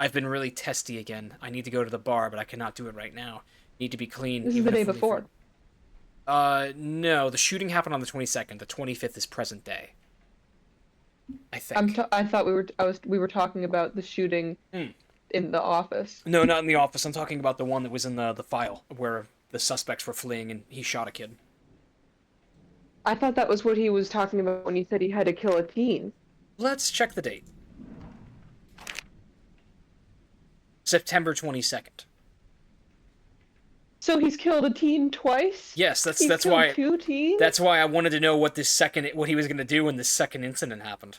I've been really testy again. I need to go to the bar, but I cannot do it right now. Need to be clean. This is the day before. No, the shooting happened on the 22nd. The 25th is present day. I think. I thought we were talking about the shooting Hmm. in the office. No, not in the office. I'm talking about the one that was in the file where the suspects were fleeing and he shot a kid. I thought that was what he was talking about when he said he had to kill a teen. Let's check the date. September 22nd. So he's killed a teen twice? Yes, He's that's killed why 2 teens? that's why I wanted to know what what he was going to do when this second incident happened.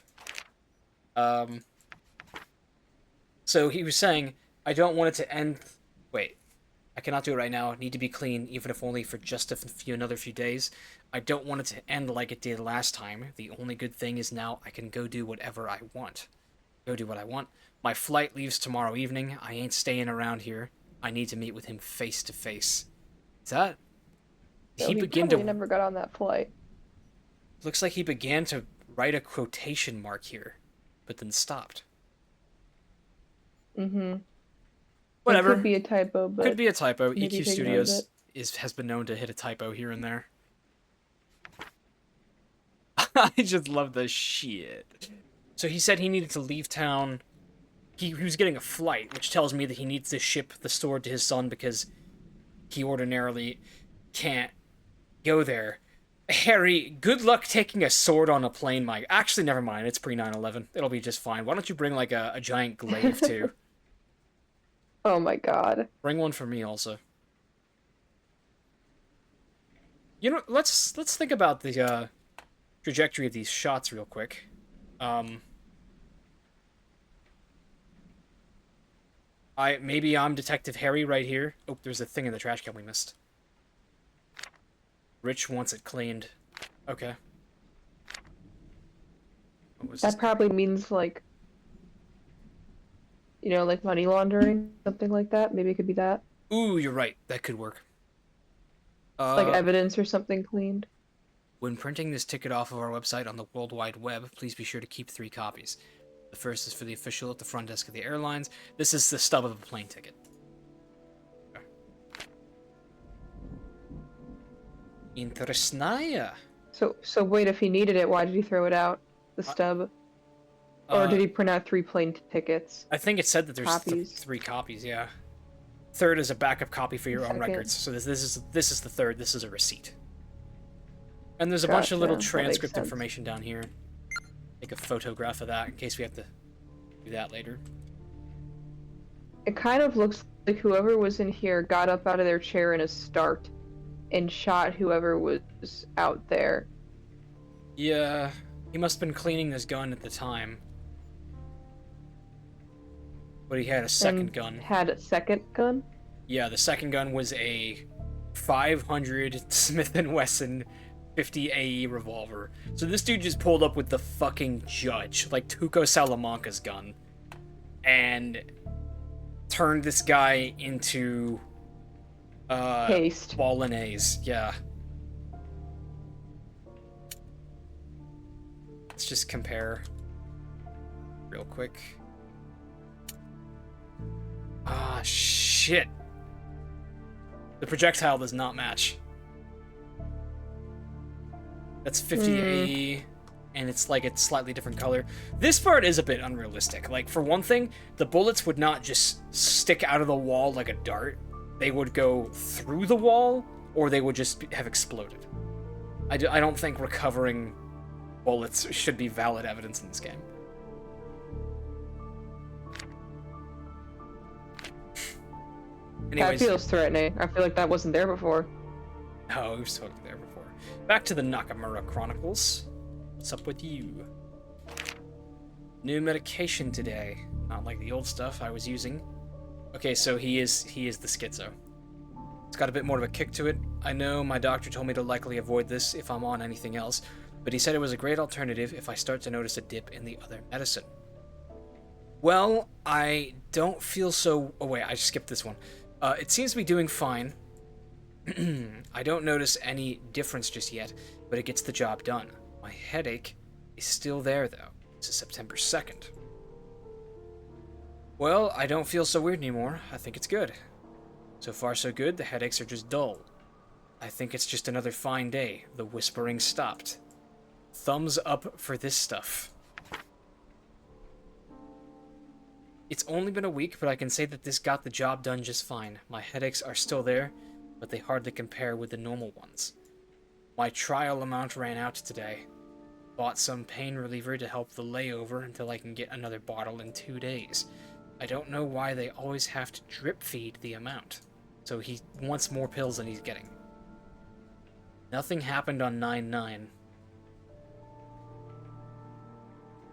So he was saying, I don't want it to end. Wait, I cannot do it right now. I need to be clean, even if only for just another few days. I don't want it to end like it did last time. The only good thing is now I can go do whatever I want. Go do what I want. My flight leaves tomorrow evening. I ain't staying around here. I need to meet with him face to face. Is that? No, He he began probably to. never got on that flight. Looks like he began to write a quotation mark here, but then stopped. Mm-hmm. Whatever. It could be a typo, but Could be a typo. maybe EQ they ignored Studios it. has been known to hit a typo here and there. I just love the shit. So he said he needed to leave town. He was getting a flight, which tells me that he needs to ship the sword to his son because he ordinarily can't go there. Harry, good luck taking a sword on a plane, Mike. Actually, never mind. It's pre 9/11. It'll be just fine. Why don't you bring like a giant glaive too? Oh my god. Bring one for me also. You know, let's think about the trajectory of these shots real quick. Maybe I'm Detective Harry right here. Oh, there's a thing in the trash can we missed. Rich wants it cleaned. Okay. What was That this? probably means like, like money laundering, something like that. Maybe it could be that. Ooh, you're right. That could work. Like evidence or something cleaned. When printing this ticket off of our website on the World Wide Web, please be sure to keep 3 copies. The first is for the official at the front desk of the airlines. This is the stub of a plane ticket. Okay. Interesная. So wait, if he needed it, why did he throw it out? The stub? Or did he print out 3 plane tickets? I think it said that there's Copies. 3 copies, yeah. Third is a backup copy for your own Second. records. So this is the third. This is a receipt. And there's a bunch of little Gotcha, that makes transcript sense. information down here. Take a photograph of that in case we have to do that later. It kind of looks like whoever was in here got up out of their chair in a start and shot whoever was out there. Yeah, he must have been cleaning his gun at the time. But he had a second And gun. Had a second gun? Yeah, the second gun was a 500 Smith & Wesson 50 AE revolver. So this dude just pulled up with the fucking judge, like Tuco Salamanca's gun, and turned this guy into Paste. bolognese. Yeah. Let's just compare real quick. Ah, shit. The projectile does not match. That's 50 AE, and it's like a slightly different color. This part is a bit unrealistic. Like, for one thing, the bullets would not just stick out of the wall like a dart. They would go through the wall, or they would just have exploded. I don't think recovering bullets should be valid evidence in this game. Anyways, That feels threatening. I feel like that wasn't there before. oh, we've spoken there before. Back to the Nakamura Chronicles. What's up with you? New medication today. Not like the old stuff I was using. Okay, so he is the schizo. It's got a bit more of a kick to it. I know my doctor told me to likely avoid this if I'm on anything else, but he said it was a great alternative if I start to notice a dip in the other medicine. Well, I don't feel so... Oh wait, I skipped this one. It seems to be doing fine. I don't notice any difference just yet, but it gets the job done. My headache is still there, though. This is September 2nd. Well, I don't feel so weird anymore. I think it's good. So far, so good. The headaches are just dull. I think it's just another fine day. The whispering stopped. Thumbs up for this stuff. It's only been a week, but I can say that this got the job done just fine. My headaches are still there, but they hardly compare with the normal ones. My trial amount ran out today. Bought some pain reliever to help the layover until I can get another bottle in 2 days. I don't know why they always have to drip feed the amount. So he wants more pills than he's getting. Nothing happened on 9/9.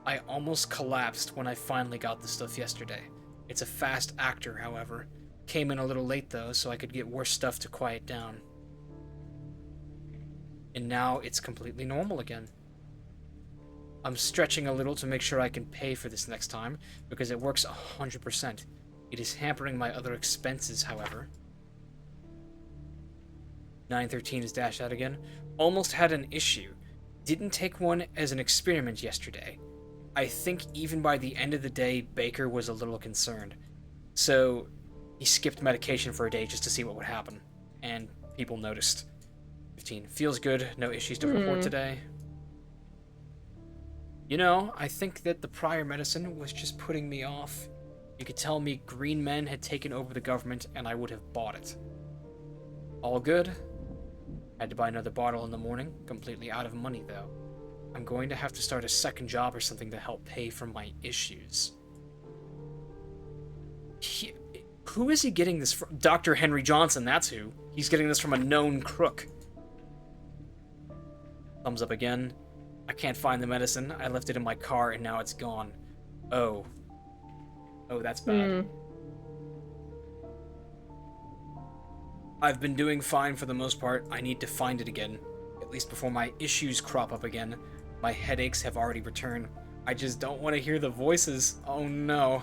I almost collapsed when I finally got the stuff yesterday. It's a fast actor, however. Came in a little late though, so I could get worse stuff to quiet down. And now it's completely normal again. I'm stretching a little to make sure I can pay for this next time, because it works 100%. It is hampering my other expenses, however. 913 is dashed out again. Almost had an issue. Didn't take one as an experiment yesterday. I think even by the end of the day, Baker was a little concerned. So he skipped medication for a day just to see what would happen. And people noticed. 15. Feels good. No issues to report today. You know, I think that the prior medicine was just putting me off. You could tell me green men had taken over the government and I would have bought it. All good. Had to buy another bottle in the morning. Completely out of money, though. I'm going to have to start a second job or something to help pay for my issues. Who is he getting this from? Dr. Henry Johnson, that's who. He's getting this from a known crook. Thumbs up again. I can't find the medicine. I left it in my car and now it's gone. Oh. Oh, that's bad. I've been doing fine for the most part. I need to find it again. At least before my issues crop up again. My headaches have already returned. I just don't want to hear the voices. Oh no.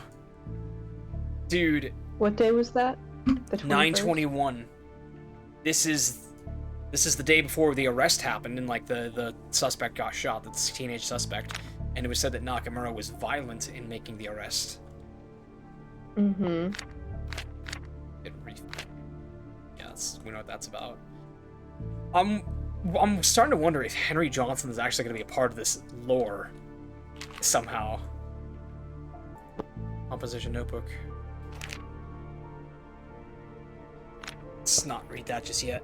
Dude. What day was that? The 9/21. This is the day before the arrest happened and like the suspect got shot, the teenage suspect. And it was said that Nakamura was violent in making the arrest. Mm-hmm. We know what that's about. I'm starting to wonder if Henry Johnson is actually going to be a part of this lore somehow. Composition notebook. Let's not read that just yet.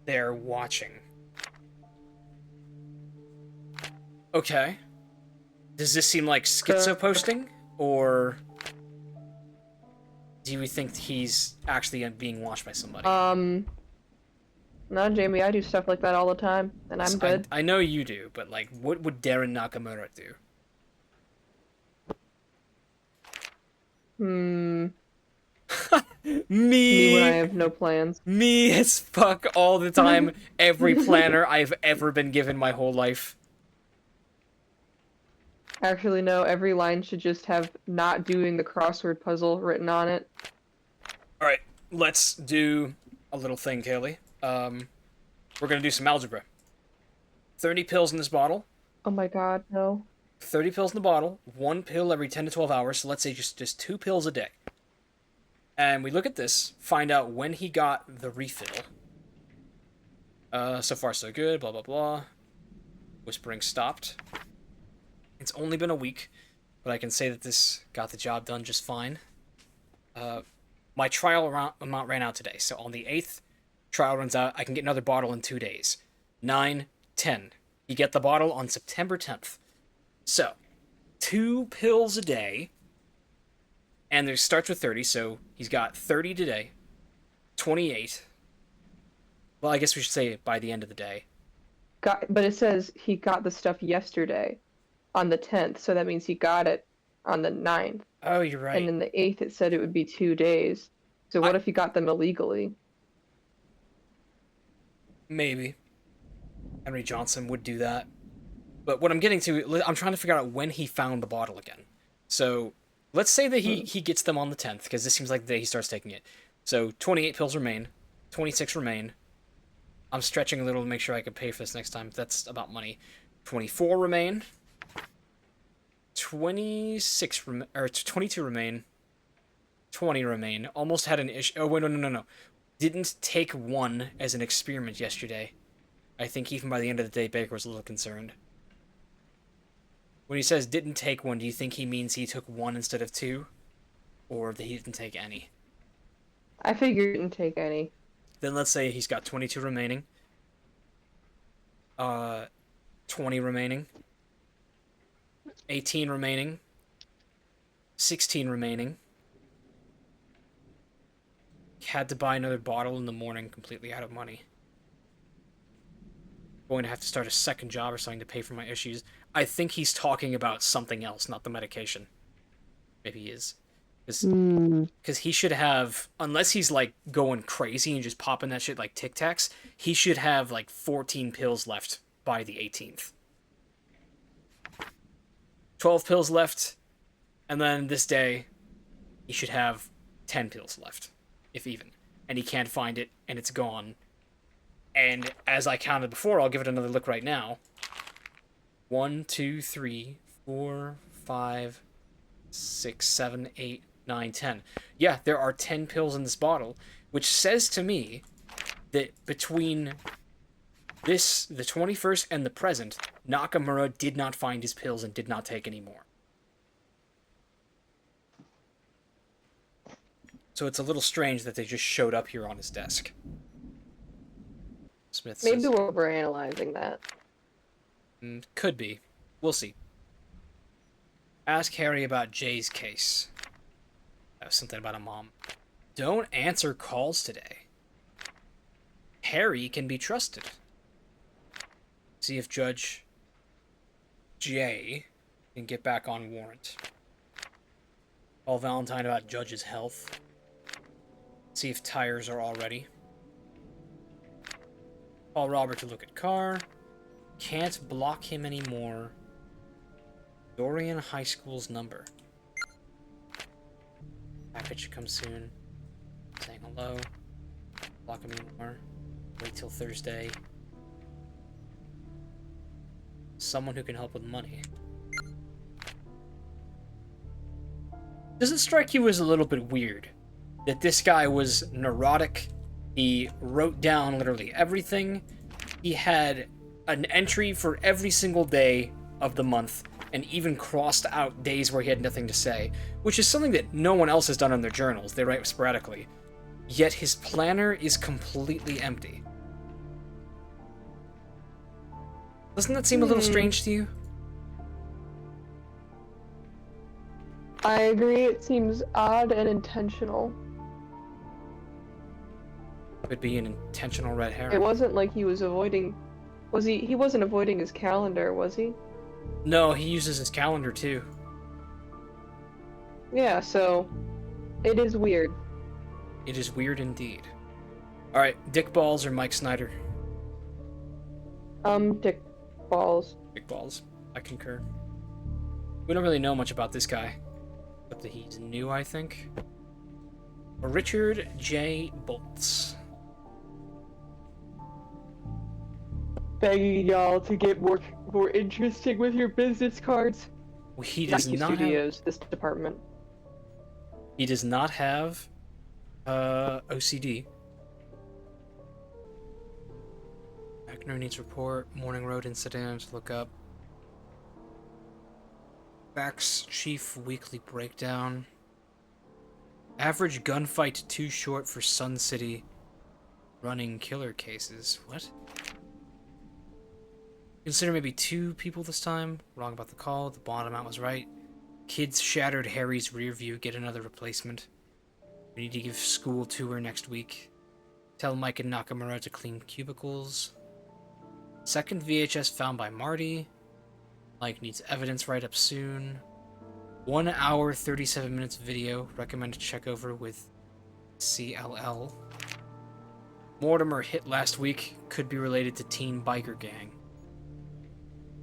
They're watching. Okay. Does this seem like schizo posting, or do we think he's actually being watched by somebody? No, Jamie, I do stuff like that all the time, and I'm good. I know you do, but like, what would Darren Nakamura do? Me when I have no plans. Me as fuck all the time. Every planner I've ever been given my whole life. Actually, no, every line should just have not doing the crossword puzzle written on it. Alright, let's do a little thing, Kaylee. We're gonna do some algebra. 30 pills in this bottle. Oh my god, no. 30 pills in the bottle, 1 pill every 10 to 12 hours, so let's say just 2 pills a day. And we look at this, find out when he got the refill. So far so good, blah blah blah. Whispering stopped. It's only been a week, but I can say that this got the job done just fine. My trial amount ran out today, so on the 8th, trial runs out, I can get another bottle in 2 days. 9, 10. You get the bottle on September 10th. So, 2 pills a day, and there starts with 30, so he's got 30 today, 28. Well, I guess we should say by the end of the day. But it says he got the stuff yesterday. On the 10th, so that means he got it on the 9th. Oh, you're right. And then the 8th, it said it would be 2 days. So what if he got them illegally? Maybe. Henry Johnson would do that. But what I'm getting to, I'm trying to figure out when he found the bottle again. So, let's say that he gets them on the 10th, because this seems like the day he starts taking it. So, 28 pills remain. 26 remain. I'm stretching a little to make sure I can pay for this next time. That's about money. 24 remain. 22 remain. 20 remain. Almost had an issue. Oh, wait, no. Didn't take one as an experiment yesterday. I think even by the end of the day, Baker was a little concerned. When he says didn't take one, do you think he means he took one instead of two? Or that he didn't take any? I figured he didn't take any. Then let's say he's got 22 remaining. 20 remaining. 18 remaining. 16 remaining. Had to buy another bottle in the morning, completely out of money. Going to have to start a second job or something to pay for my issues. I think he's talking about something else, not the medication. Maybe he is. Because he should have, unless he's like going crazy and just popping that shit like Tic Tacs, he should have like 14 pills left by the 18th. 12 pills left, and then this day, he should have 10 pills left, if even. And he can't find it, and it's gone. And as I counted before, I'll give it another look right now. 1, 2, 3, 4, 5, 6, 7, 8, 9, 10. Yeah, there are 10 pills in this bottle, which says to me that between this, the 21st, and the present, Nakamura did not find his pills and did not take any more. So it's a little strange that they just showed up here on his desk. Smith says, Maybe we're overanalyzing that. Could be. We'll see. Ask Harry about Jay's case. That was something about a mom. Don't answer calls today. Harry can be trusted. See if Judge Jay can get back on warrant. Call Valentine about Judge's health. See if tires are all ready. Call Robert to look at car. Can't block him anymore. Dorian High School's number. Package should come soon. Saying hello. Block him anymore. Wait till Thursday. Someone who can help with money. Does it strike you as a little bit weird that this guy was neurotic? He wrote down literally everything. He had an entry for every single day of the month and even crossed out days where he had nothing to say, which is something that no one else has done in their journals. They write sporadically. Yet his planner is completely empty. Doesn't that seem a little strange to you? I agree, it seems odd and intentional. Could be an intentional red herring. It wasn't like he was avoiding... He wasn't avoiding his calendar, was he? No, he uses his calendar too. Yeah, so... It is weird. It is weird indeed. Alright, Dick Balls or Mike Snyder? Dick Balls. Dick Balls. I concur. We don't really know much about this guy. Except that he's new, I think. Richard J. Bolts. Begging y'all to get more interesting with your business cards. He does Nike not Studios, have... this department. He does not have OCD. Wagner needs report. Morning Road incident. Look up. Facts Chief weekly breakdown. Average gunfight too short for Sun City. Running killer cases. What? Consider maybe 2 people this time. Wrong about the call. The bottom out was right. Kids shattered Harry's rear view. Get another replacement. We need to give school tour next week. Tell Mike and Nakamura to clean cubicles. Second VHS found by Marty. Mike needs evidence write-up soon. 1 hour, 37 minutes video. Recommend to check over with CLL. Mortimer hit last week. Could be related to teen biker gang.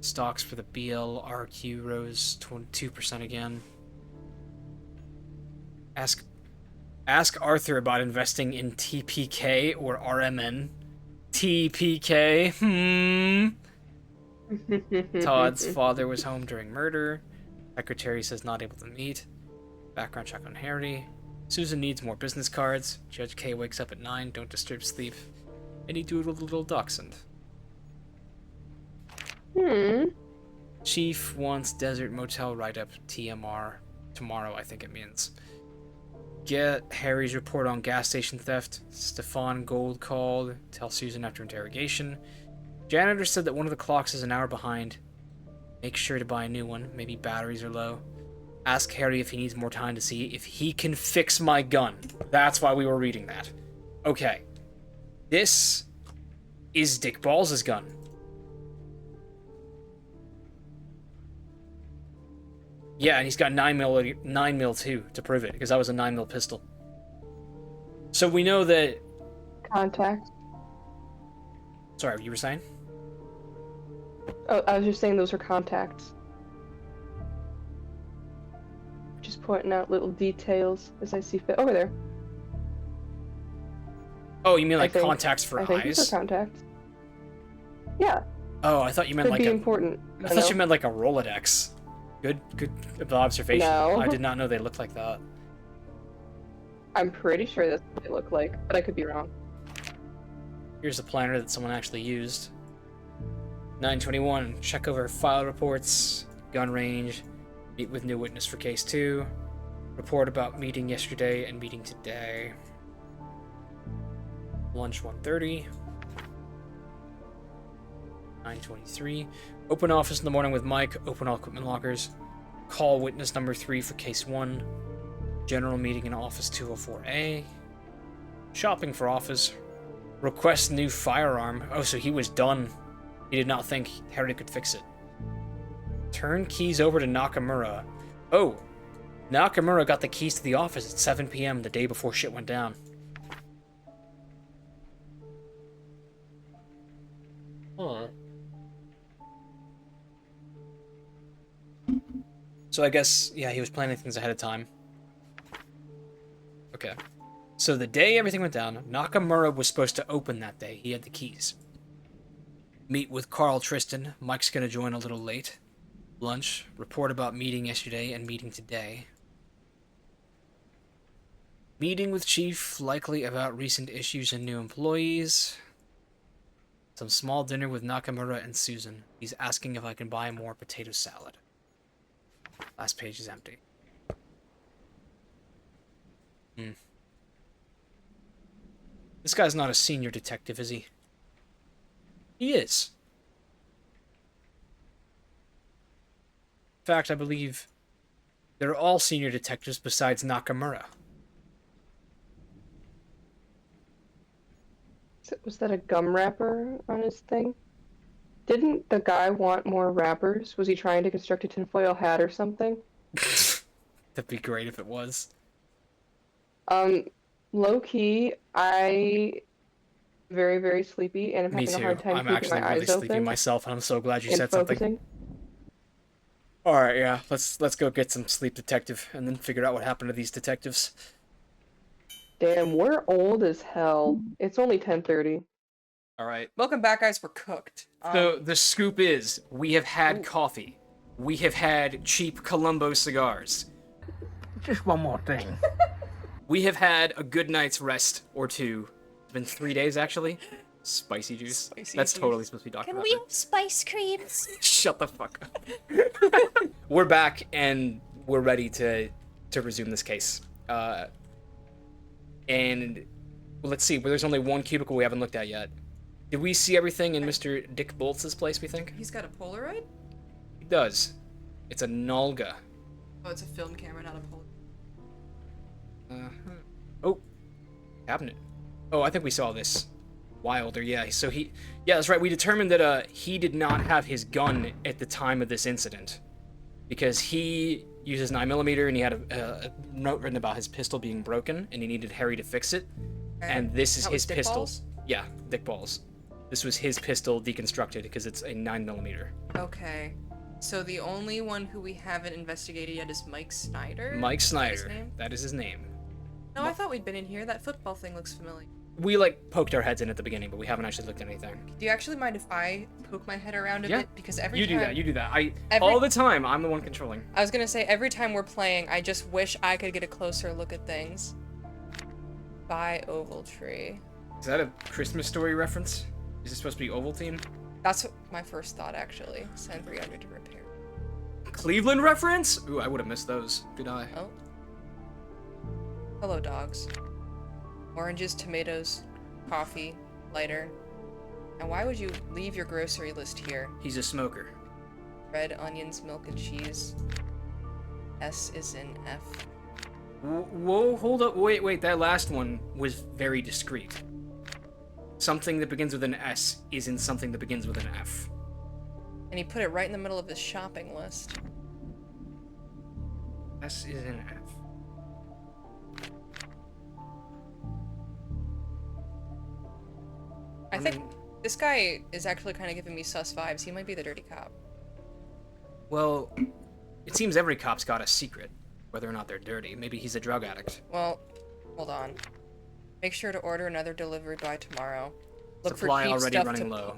Stocks for the BLRQ rose 22% again. Ask Arthur about investing in TPK or RMN. TPK. Todd's father was home during murder. Secretary says not able to meet. Background check on Harry. Susan needs more business cards. Judge K wakes up at 9. Don't disturb sleep. Any doodle little dachshund. Chief wants Desert Motel write-up TMR tomorrow, I think it means. Get Harry's report on gas station theft. Stefan Gold called. Tell Susan after interrogation. Janitor said that one of the clocks is an hour behind. Make sure to buy a new one. Maybe batteries are low. Ask Harry if he needs more time to see if he can fix my gun. That's why we were reading that. Okay. This is Dick Balls' gun. Yeah, and he's got 9mm too to prove it, because that was a 9mm pistol. So we know that... Contact. Sorry, you were saying? Oh, I was just saying those are contacts. Just pointing out little details as I see fit. Over there. Oh, you mean like contacts for I think eyes? these are contacts. Yeah. Oh, I thought you meant Could like be a... important. I thought you meant like a Rolodex. Good observation. No. I did not know they looked like that. I'm pretty sure that's what they look like, but I could be wrong. Here's a planner that someone actually used. 921, check over file reports, gun range, meet with new witness for case 2, report about meeting yesterday and meeting today. Lunch 1:30. 923. Open office in the morning with Mike. Open all equipment lockers. Call witness number 3 for case 1. General meeting in office 204A. Shopping for office. Request new firearm. Oh, so he was done. He did not think Harry could fix it. Turn keys over to Nakamura. Oh, Nakamura got the keys to the office at 7 p.m. the day before shit went down. Huh. So I guess, yeah, he was planning things ahead of time. Okay. So the day everything went down, Nakamura was supposed to open that day. He had the keys. Meet with Carl Tristan. Mike's gonna join a little late. Lunch. Report about meeting yesterday and meeting today. Meeting with Chief, likely about recent issues and new employees. Some small dinner with Nakamura and Susan. He's asking if I can buy more potato salad. Last page is empty. This guy's not a senior detective, is he? He is. In fact, I believe they're all senior detectives besides Nakamura. Was that a gum wrapper on his thing? Didn't the guy want more wrappers? Was he trying to construct a tinfoil hat or something? That'd be great if it was. Low key, I very, very sleepy, and I'm Me having too. a hard time I'm keeping actually my really eyes sleepy open myself, and I'm so glad you and said focusing. something. All right, yeah, let's go get some sleep detective, and then figure out what happened to these detectives. Damn, we're old as hell. It's only 10:30. All right. Welcome back, guys. We're cooked. So the scoop is, we have had coffee. We have had cheap Colombo cigars. Just one more thing. We have had a good night's rest or two. It's been 3 days, actually. Spicy juice. Spicy That's juice. totally supposed to be Dr. Can Pepper. we have spice creams? Shut the fuck up. We're back, and we're ready to resume this case. And let's see, there's only one cubicle we haven't looked at yet. Did we see everything in Mr. Dick Boltz's place, we think? He's got a Polaroid? He does. It's a Nalga. Oh, it's a film camera, not a Polaroid. Oh, cabinet. Oh, I think we saw this. Wilder, yeah. So yeah, that's right. We determined that he did not have his gun at the time of this incident, because he uses 9mm and he had a note written about his pistol being broken and he needed Harry to fix it. And this is That his was Dick pistol. Balls? Yeah, Dick Balls. This was his pistol deconstructed because it's a 9mm. Okay. So the only one who we haven't investigated yet is Mike Snyder? Mike Is that his Snyder. name? That is his name. No, I thought we'd been in here. That football thing looks familiar. We poked our heads in at the beginning, but we haven't actually looked at anything. Do you actually mind if I poke my head around a Yeah. bit? Because every You time... do that. You do that. Every- All the time. I'm the one controlling. I was gonna say, every time we're playing, I just wish I could get a closer look at things. Buy Oval Tree. Is that a Christmas Story reference? Is it supposed to be Ovaltine? That's what my first thought, actually. Send 300 to repair. Cleveland reference? Ooh, I would have missed those. Did I? Oh. Hello, dogs. Oranges, tomatoes, coffee, lighter. And why would you leave your grocery list here? He's a smoker. Bread, onions, milk, and cheese. S is in F. Whoa, hold up. Wait. That last one was very discreet. Something that begins with an S isn't something that begins with an F. And he put it right in the middle of his shopping list. S is an F. I think this guy is actually kind of giving me sus vibes. He might be the dirty cop. Well, it seems every cop's got a secret, whether or not they're dirty. Maybe he's a drug addict. Well, hold on. Make sure to order another delivery by tomorrow. Supply already running low.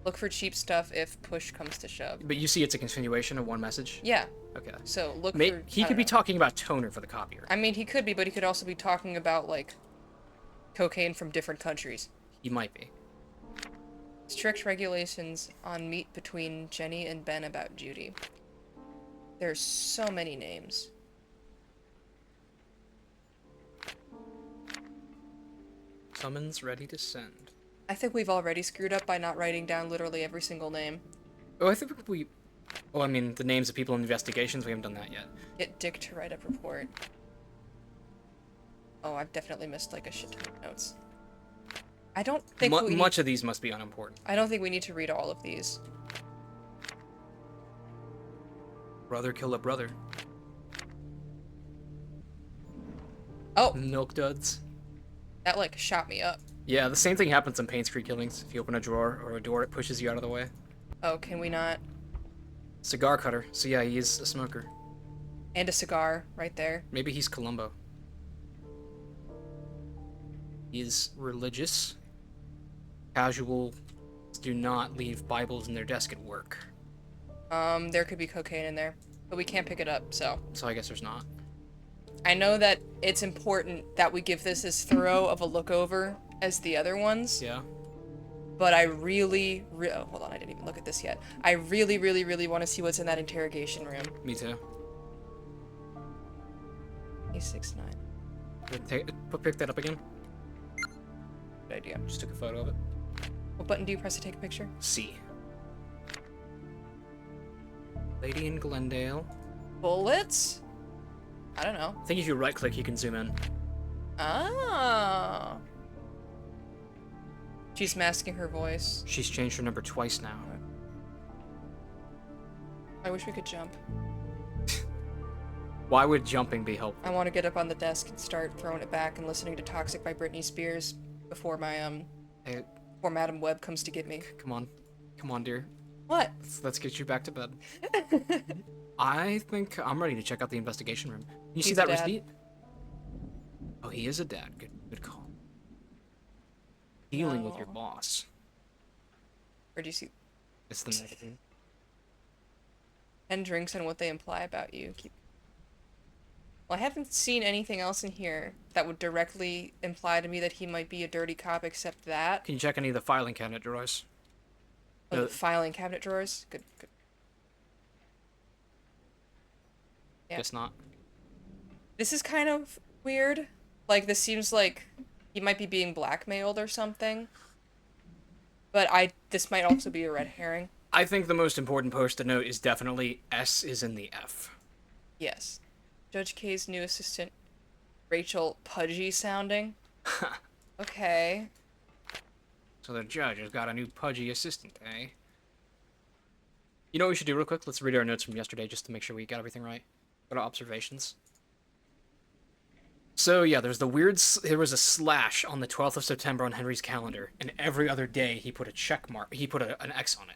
Look for cheap stuff if push comes to shove. But you see it's a continuation of one message? Yeah. Okay. So look for... He I could don't be know. talking about toner for the copier. I mean, he could be, but he could also be talking about, like, cocaine from different countries. He might be. Strict regulations on meet between Jenny and Ben about Judy. There's so many names. Summons ready to send. I think we've already screwed up by not writing down literally every single name. Oh, I think we... Oh, I mean, the names of people in investigations, we haven't done that yet. Get Dick to write up report. Oh, I've definitely missed, like, a shit ton of notes. I don't think Much of these must be unimportant. I don't think we need to read all of these. Brother kill a brother. Oh, Milk duds. that, like, shot me up. Yeah, the same thing happens in Painscreek killings. If you open a drawer or a door, it pushes you out of the way. Oh, can we not? Cigar cutter. So yeah, he is a smoker. And a cigar right there. Maybe he's Columbo. He is religious. Casuals do not leave Bibles in their desk at work. There could be cocaine in there, but we can't pick it up, so. So I guess there's not. I know that it's important that we give this as thorough of a look over as the other ones, Yeah. but I really, oh, hold on, I didn't even look at this yet. I really, really, really want to see what's in that interrogation room. Me too. A69. Pick that up again. Good idea. Just took a photo of it. What button do you press to take a picture? C. Lady in Glendale. Bullets? I don't know. I think if you right click, you can zoom in. Ah. She's masking her voice. She's changed her number twice now. I wish we could jump. Why would jumping be helpful? I want to get up on the desk and start throwing it back and listening to Toxic by Britney Spears before my, Hey, before Madam Web comes to get me. come on. Come on, dear. What? Let's get you back to bed. I think I'm ready to check out the investigation room. You see He's that a dad. receipt? Oh, he is a dad. Good call. Dealing with your No. boss. Where'd you see? It's the magazine. 10 drinks and what they imply about you. Well, I haven't seen anything else in here that would directly imply to me that he might be a dirty cop except that. Can you check any of the filing cabinet drawers? Oh, No. the filing cabinet drawers? Good. Yeah. Guess not. This is kind of weird. Like, this seems like he might be being blackmailed or something. But this might also be a red herring. I think the most important post to note is definitely S is in the F. Yes. Judge K's new assistant, Rachel Pudgy sounding. Okay. So the judge has got a new pudgy assistant, eh? You know what we should do real quick? Let's read our notes from yesterday just to make sure we got everything right. Go to observations. So yeah, there was a slash on the 12th of September on Henry's calendar, and every other day he put a check mark. He put an X on it.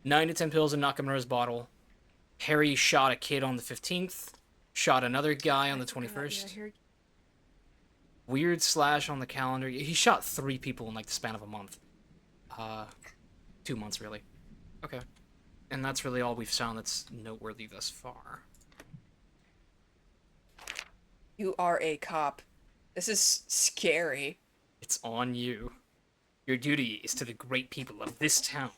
9 to 10 pills in Nakamura's bottle. Harry shot a kid on the 15th. Shot another guy on the 21st. Weird slash on the calendar. He shot 3 people in like the span of a month. 2 months really. Okay. And that's really all we've found that's noteworthy thus far. You are a cop. This is scary. It's on you. Your duty is to the great people of this town.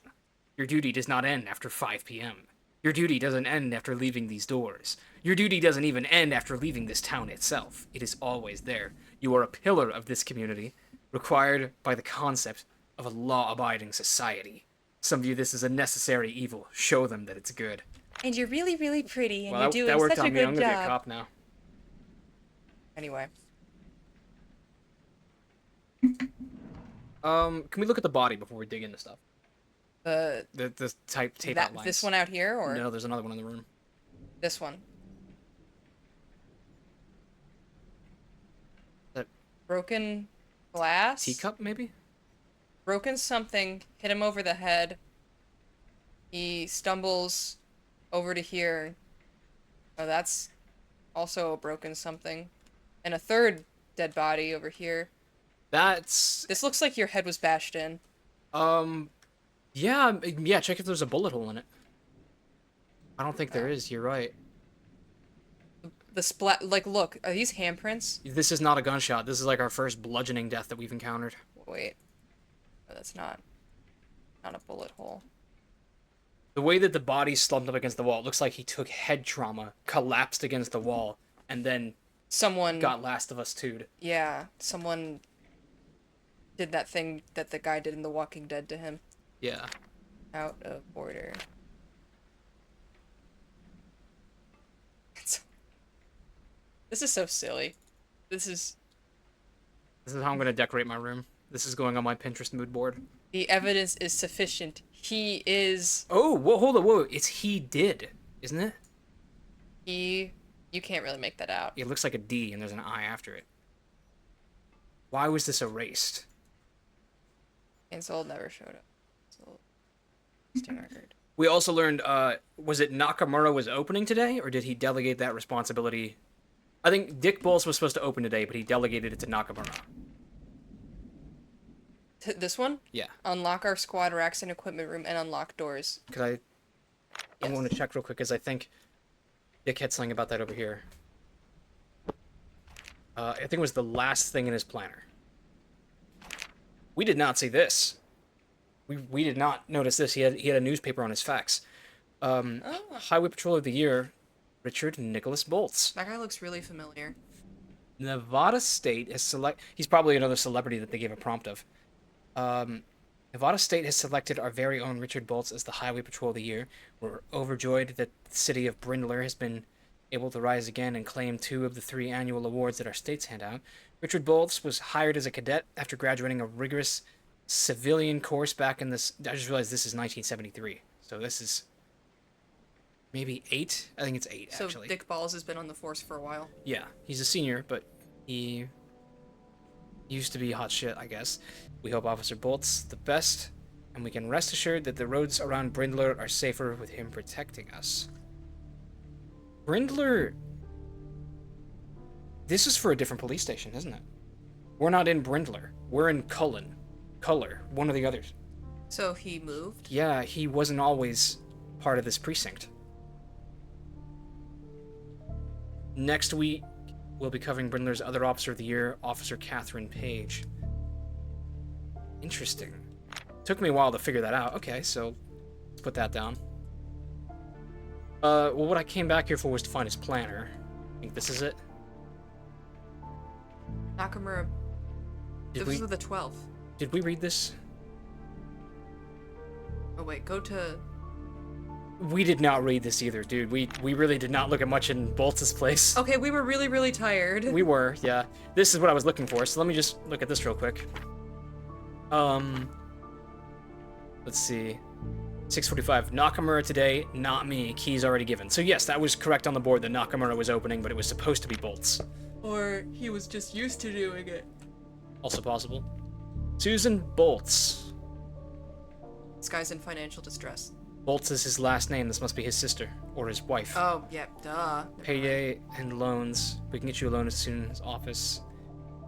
Your duty does not end after 5 p.m. Your duty doesn't end after leaving these doors. Your duty doesn't even end after leaving this town itself. It is always there. You are a pillar of this community, required by the concept of a law-abiding society. Some view this as a necessary evil. Show them that it's good. And you're really, really pretty, and Well, you're that doing worked such a on me. I'm good gonna be a job. cop now. Anyway. Can we look at the body before we dig into stuff? The The tape that outlines. this one out here, or No, there's another one in the room. this one? That Broken glass. teacup, maybe? Broken something. Hit him over the head. He stumbles over to here. Oh, that's also a broken something, and a third dead body over here. That's This looks like your head was bashed in. yeah. Check if there's a bullet hole in it. I don't think there is. You're right. The splat. Like, look, are these handprints? This is not a gunshot. This is like our first bludgeoning death that we've encountered. Wait. Oh, that's not a bullet hole. The way that the body slumped up against the wall, it looks like he took head trauma, collapsed against the wall, and then Someone got Last of Us 2'd. Yeah, someone did that thing that the guy did in The Walking Dead to him. Yeah. Out of order. This is so silly. This is This is how I'm gonna decorate my room. This is going on my Pinterest mood board. the evidence is sufficient. He is Oh, whoa, hold on, whoa. It's he did, isn't it? you can't really make that out. It looks like a D and there's an I after it. Why was this erased? Cancelled never showed up. So Sting record. We also learned, was it Nakamura was opening today, or did he delegate that responsibility? I think Dick Bolts was supposed to open today, but he delegated it to Nakamura. This one? Yeah. Unlock our squad racks and equipment room and unlock doors. Could I... Yes. I want to check real quick, because I think Dick had something about that over here. I think it was the last thing in his planner. We did not see this. We did not notice this. He had a newspaper on his fax. Highway Patrol of the Year, Richard Nicholas Bolts. That guy looks really familiar. Nevada State has he's probably another celebrity that they gave a prompt of. Nevada State has selected our very own Richard Bolts as the Highway Patrol of the Year. We're overjoyed that the city of Brindler has been able to rise again and claim 2 of the 3 annual awards that our states hand out. Richard Bolts was hired as a cadet after graduating a rigorous civilian course back in this... I just realized this is 1973. So this is maybe 8? I think it's 8, So actually. Dick Balls has been on the force for a while. Yeah, he's a senior, but he used to be hot shit, I guess. We hope Officer Bolt's the best, and we can rest assured that the roads around Brindler are safer with him protecting us. Brindler... This is for a different police station, isn't it? We're not in Brindler. We're in Cullen. Culler, one of the others. So he moved? Yeah, he wasn't always part of this precinct. Next week, we'll be covering Brindler's other Officer of the Year, Officer Catherine Page. Interesting. Took me a while to figure that out. Okay, so let's put that down. Well, what I came back here for was to find his planner. I think this is it. Nakamura. Did This we was the 12th. did we read this? Oh wait, go to... We did not read this either, dude. We really did not look at much in Bolts' place. Okay, we were really, really tired. We were, yeah. This is what I was looking for, so let me just look at this real quick. Let's see. 6:45. Nakamura today, not me. Keys already given. So yes, that was correct on the board that Nakamura was opening, but it was supposed to be Bolts. Or he was just used to doing it. Also possible. Susan Bolts. This guy's in financial distress. Bolts is his last name. This must be his sister or his wife. Oh, yeah, duh. Payday and loans. We can get you a loan as soon as office.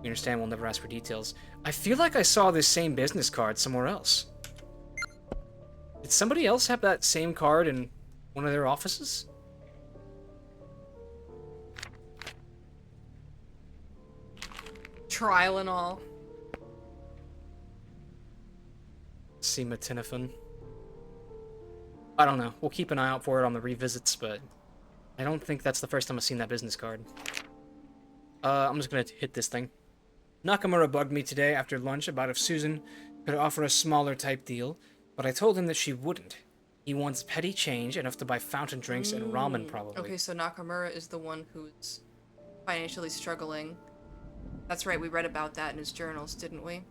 We understand we'll never ask for details. I feel like I saw this same business card somewhere else. Did somebody else have that same card in one of their offices? Trial and all. Seema Tinafun. I don't know. We'll keep an eye out for it on the revisits, but I don't think that's the first time I've seen that business card. I'm just gonna hit this thing. Nakamura bugged me today after lunch about if Susan could offer a smaller type deal, but I told him that she wouldn't. He wants petty change, enough to buy fountain drinks and ramen, probably. Okay, so Nakamura is the one who's financially struggling. That's right, we read about that in his journals, didn't we?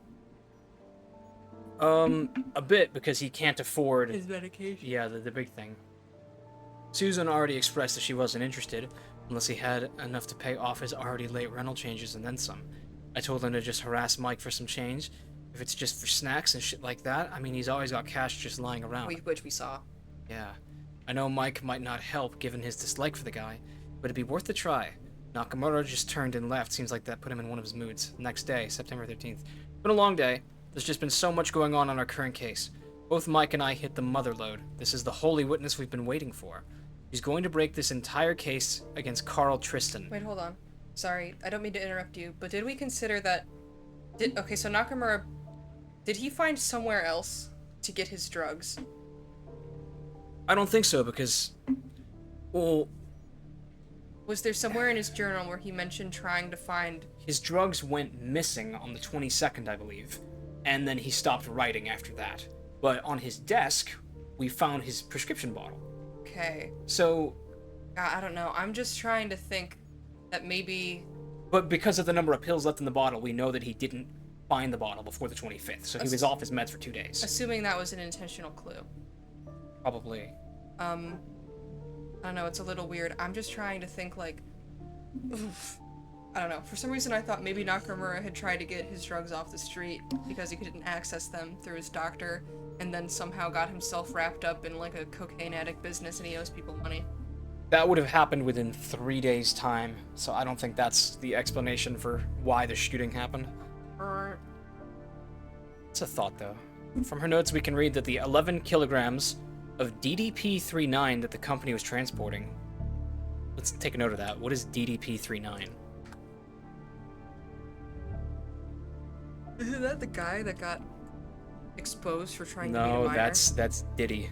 A bit, because he can't afford... His medication. Yeah, the big thing. Susan already expressed that she wasn't interested, unless he had enough to pay off his already late rental changes and then some. I told him to just harass Mike for some change. If it's just for snacks and shit like that, I mean, he's always got cash just lying around. Which we saw. Yeah. I know Mike might not help, given his dislike for the guy, but it'd be worth a try. Nakamura just turned and left. Seems like that put him in one of his moods. Next day, September 13th. Been a long day. There's just been so much going on our current case. Both Mike and I hit the mother lode. This is the holy witness we've been waiting for. He's going to break this entire case against Carl Tristan. Wait, hold on. Sorry, I don't mean to interrupt you, but did we consider that... Okay, so Nakamura... Did he find somewhere else to get his drugs? I don't think so, because... Well... Was there somewhere in his journal where he mentioned trying to find... His drugs went missing on the 22nd, I believe. And then he stopped writing after that. But on his desk, we found his prescription bottle. Okay. So... I don't know. I'm just trying to think that maybe... But because of the number of pills left in the bottle, we know that he didn't find the bottle before the 25th. So he was off his meds for 2 days. Assuming that was an intentional clue. Probably. I don't know, it's a little weird. I'm just trying to think, like... I don't know. For some reason, I thought maybe Nakamura had tried to get his drugs off the street because he couldn't access them through his doctor, and then somehow got himself wrapped up in, like, a cocaine addict business and he owes people money. That would have happened within 3 days' time, so I don't think that's the explanation for why the shooting happened. It's a thought, though. From her notes, we can read that the 11 kilograms of DDP-39 that the company was transporting... Let's take a note of that. What is DDP-39? Isn't that the guy that got exposed for trying to meet a No, minor? that's Diddy.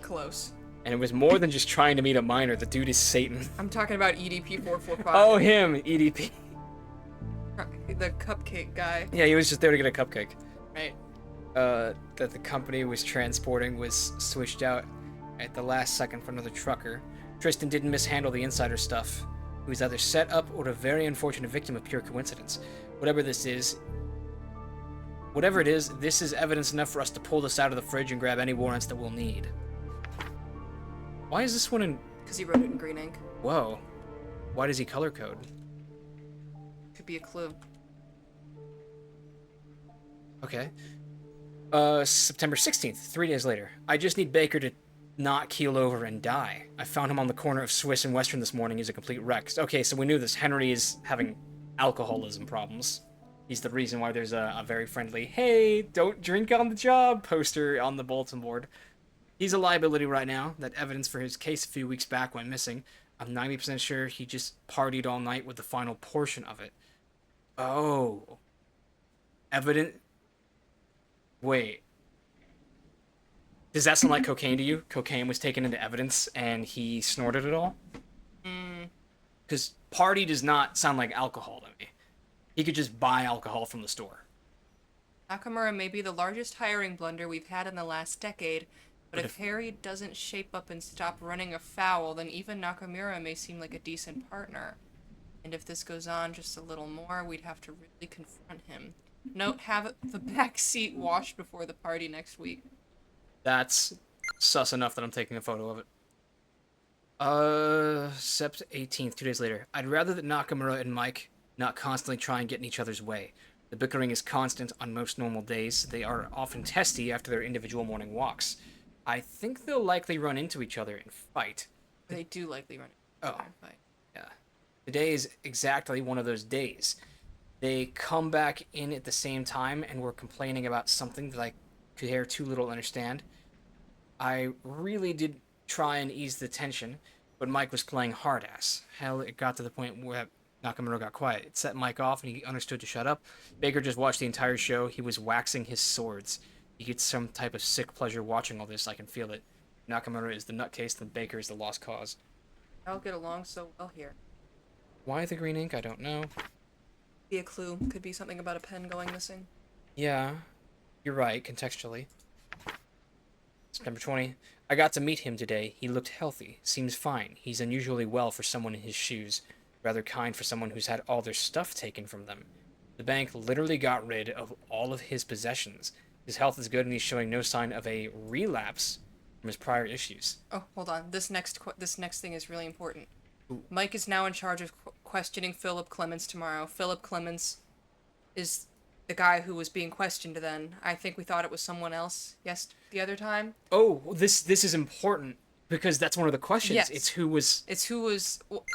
Close. And it was more than just trying to meet a minor. The dude is Satan. I'm talking about EDP-445. Oh, him! EDP. The cupcake guy. Yeah, he was just there to get a cupcake. Right. That the company was transporting was switched out at the last second for another trucker. Tristan didn't mishandle the insider stuff. He was either set up or a very unfortunate victim of pure coincidence. Whatever it is, this is evidence enough for us to pull this out of the fridge and grab any warrants that we'll need. Why is this one in... Because he wrote it in green ink. Whoa. Why does he color code? Could be a clue. Okay. September 16th, 3 days later. I just need Baker to not keel over and die. I found him on the corner of Swiss and Western this morning. He's a complete wreck. Okay, so we knew this. Henry is having alcoholism problems. He's the reason why there's a very friendly, hey, don't drink on the job poster on the bulletin board. He's a liability right now. That evidence for his case a few weeks back went missing. I'm 90% sure he just partied all night with the final portion of it. Oh. Wait. Does that sound like cocaine to you? Cocaine was taken into evidence and he snorted it all? Because party does not sound like alcohol to me. He could just buy alcohol from the store. Nakamura may be the largest hiring blunder we've had in the last decade, but if Fery doesn't shape up and stop running afoul, then even Nakamura may seem like a decent partner. And if this goes on just a little more, we'd have to really confront him. Note, have the back seat washed before the party next week. That's sus enough that I'm taking a photo of it. Sept 18th, 2 days later. I'd rather that Nakamura and Mike not constantly try and get in each other's way. The bickering is constant on most normal days. They are often testy after their individual morning walks. I think they'll likely run into each other and fight. They do likely run Oh, and fight. yeah. Today is exactly one of those days. They come back in at the same time and were complaining about something that I could hear too little to understand. I really did try and ease the tension, but Mike was playing hard ass. Hell, it got to the point where Nakamura got quiet. It set Mike off and he understood to shut up. Baker just watched the entire show. He was waxing his swords. He gets some type of sick pleasure watching all this. I can feel it. Nakamura is the nutcase, then Baker is the lost cause. I'll get along so well here. Why the green ink? I don't know. Be a clue. Could be something about a pen going missing. Yeah, you're right, contextually. September 20. I got to meet him today. He looked healthy. Seems fine. He's unusually well for someone in his shoes. Rather kind for someone who's had all their stuff taken from them. The bank literally got rid of all of his possessions. His health is good and he's showing no sign of a relapse from his prior issues. Oh, hold on. This next thing is really important. Ooh. Mike is now in charge of questioning Philip Clemens tomorrow. Philip Clemens is the guy who was being questioned then. I think we thought it was someone else, the other time. Oh, this is important because that's one of the questions. Yes. It's who was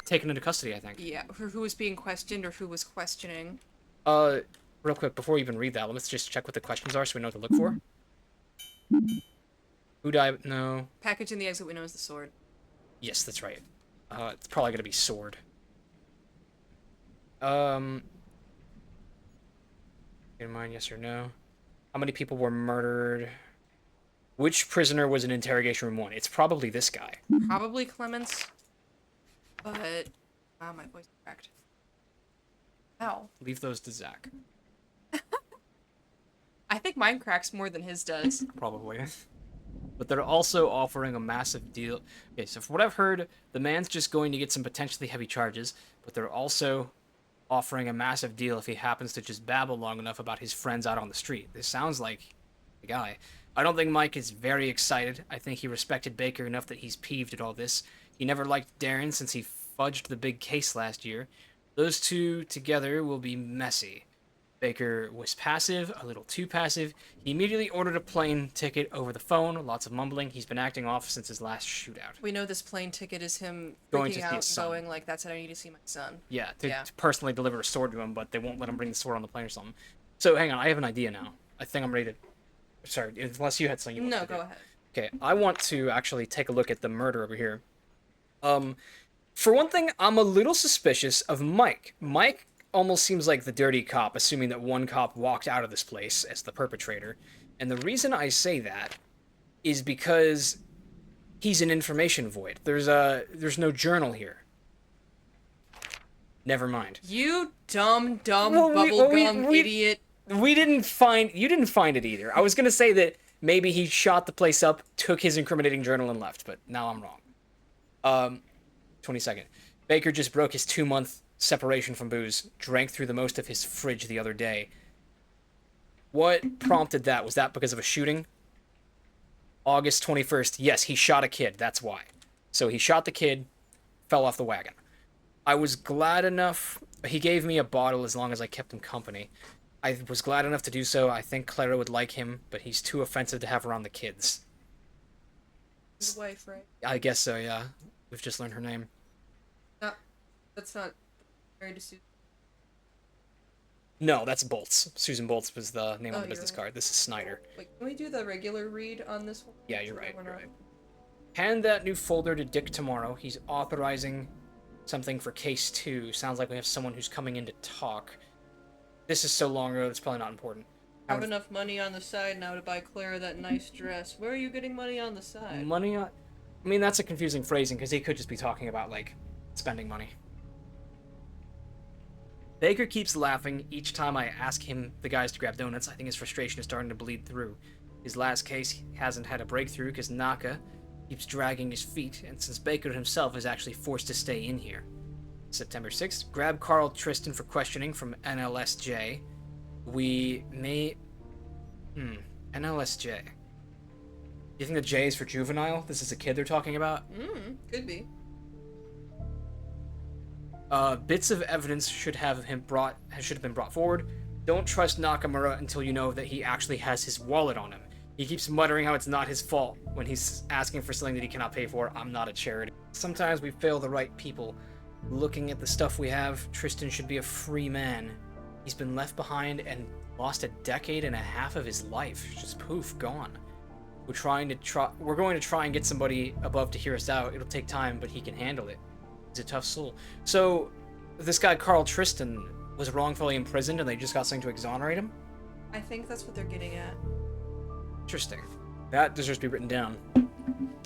taken into custody, I think. Yeah, who was being questioned or who was questioning. Real quick, before we even read that, let's just check what the questions are so we know what to look for. Who died? No. Package in the exit window is the sword. Yes, that's right. It's probably gonna be sword. In mind, yes or no? How many people were murdered? Which prisoner was in interrogation room 1? It's probably this guy. Probably Clemens. But my voice cracked. Ow. Leave those to Zach. I think mine cracks more than his does. Probably. But they're also offering a massive deal. Okay, so from what I've heard, the man's just going to get some potentially heavy charges, but they're also offering a massive deal if he happens to just babble long enough about his friends out on the street. This sounds like the guy. I don't think Mike is very excited. I think he respected Baker enough that he's peeved at all this. He never liked Darren since he fudged the big case last year. Those two together will be messy. Baker was passive, a little too passive. He immediately ordered a plane ticket over the phone, lots of mumbling. He's been acting off since his last shootout. We know this plane ticket is him Going to freaking see out his and son. going like, that's it, I need to see my son. Yeah, to personally deliver a sword to him, but they won't let him bring the sword on the plane or something. So hang on, I have an idea now. I think I'm ready to... Sorry, unless you had something you wanted to do. No, go ahead. Okay, I want to actually take a look at the murder over here. For one thing, I'm a little suspicious of Mike. Mike almost seems like the dirty cop, assuming that one cop walked out of this place as the perpetrator. And the reason I say that is because he's an information void. There's no journal here. Never mind. You dumb bubblegum idiot. You didn't find it either. I was gonna say that maybe he shot the place up, took his incriminating journal, and left, but now I'm wrong. 22nd. Baker just broke his 2-month separation from booze, drank through the most of his fridge the other day. What prompted that? Was that because of a shooting? August 21st. Yes, he shot a kid. That's why. So he shot the kid, fell off the wagon. I was glad enough... He gave me a bottle as long as I kept him company. I was glad enough to do so. I think Clara would like him, but he's too offensive to have around the kids. His wife, right? I guess so, yeah. We've just learned her name. That's not married to Susan. No, that's Bolts. Susan Bolts was the name on the business right. card. This is Snyder. Wait, can we do the regular read on this one? Yeah, you're right. You're right. Hand that new folder to Dick tomorrow. He's authorizing something for case 2. Sounds like we have someone who's coming in to talk. This is so long ago, it's probably not important. Have enough money on the side now to buy Clara that nice dress. Where are you getting money on the side? Money on... I mean, that's a confusing phrasing, because he could just be talking about, like, spending money. Baker keeps laughing each time I ask him the guys to grab donuts. I think his frustration is starting to bleed through. His last case hasn't had a breakthrough because Naka keeps dragging his feet, and since Baker himself is actually forced to stay in here. September 6th, grab Carl Tristan for questioning from NLSJ. We may... NLSJ. Do you think the J is for juvenile? This is a kid they're talking about? Could be. Bits of evidence should have been brought forward. Don't trust Nakamura until you know that he actually has his wallet on him. He keeps muttering how it's not his fault when he's asking for something that he cannot pay for. I'm not a charity. Sometimes we fail the right people. Looking at the stuff we have, Tristan should be a free man. He's been left behind and lost a decade and a half of his life. Just poof, gone. We're going to try and get somebody above to hear us out. It'll take time, but he can handle it. He's a tough soul. So, this guy Carl Tristan was wrongfully imprisoned and they just got something to exonerate him? I think that's what they're getting at. Interesting. That deserves to be written down.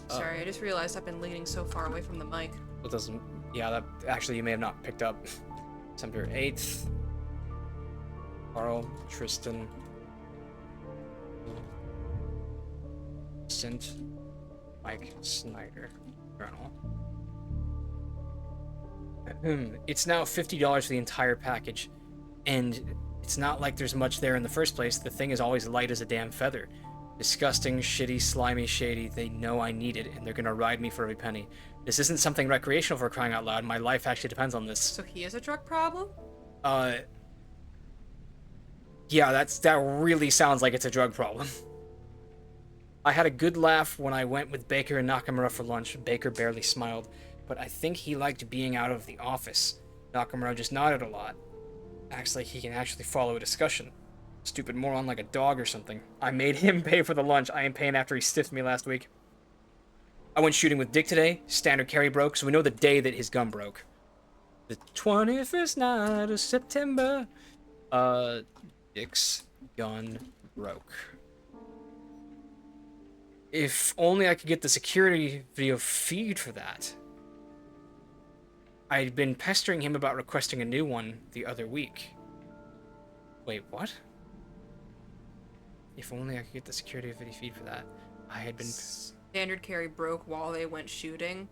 Sorry, I just realized I've been leaning so far away from the mic. It doesn't... Yeah, that actually you may have not picked up. December 8th. Carl, Tristan. Sent. Mike Snyder. Journal. It's now $50 for the entire package. And it's not like there's much there in the first place. The thing is always light as a damn feather. Disgusting, shitty, slimy, shady. They know I need it, and they're gonna ride me for every penny. This isn't something recreational for crying out loud. My life actually depends on this. So he has a drug problem? Yeah, that really sounds like it's a drug problem. I had a good laugh when I went with Baker and Nakamura for lunch. Baker barely smiled, but I think he liked being out of the office. Nakamura just nodded a lot. Acts like he can actually follow a discussion. Stupid moron like a dog or something. I made him pay for the lunch I am paying after he stiffed me last week. I went shooting with Dick today. Standard carry broke, so we know the day that his gun broke. The 21st night of September. Dick's gun broke. If only I could get the security video feed for that. I'd been pestering him about requesting a new one the other week. Wait, what? If only I could get the security video feed for that. I had been... Standard carry broke while they went shooting.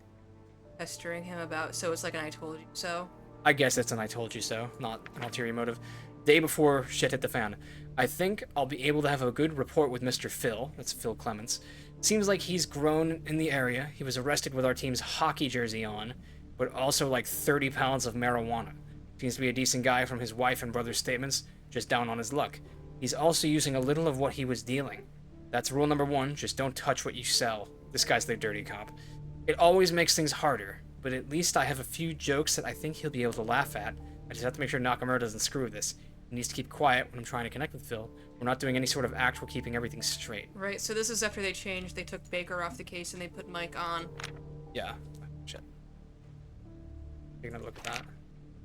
Pestering him about... So it's like an I told you so? I guess that's an I told you so, not an ulterior motive. Day before shit hit the fan. I think I'll be able to have a good rapport with Mr. Phil. That's Phil Clements. Seems like he's grown in the area. He was arrested with our team's hockey jersey on, but also like 30 pounds of marijuana. Seems to be a decent guy from his wife and brother's statements, just down on his luck. He's also using a little of what he was dealing. That's rule number 1, just don't touch what you sell. This guy's the dirty cop. It always makes things harder, but at least I have a few jokes that I think he'll be able to laugh at. I just have to make sure Nakamura doesn't screw with this. He needs to keep quiet when I'm trying to connect with Phil. We're not doing any sort of act, we're keeping everything straight. Right, so this is after they changed. They took Baker off the case and they put Mike on. Yeah. Shit. Take another look at that.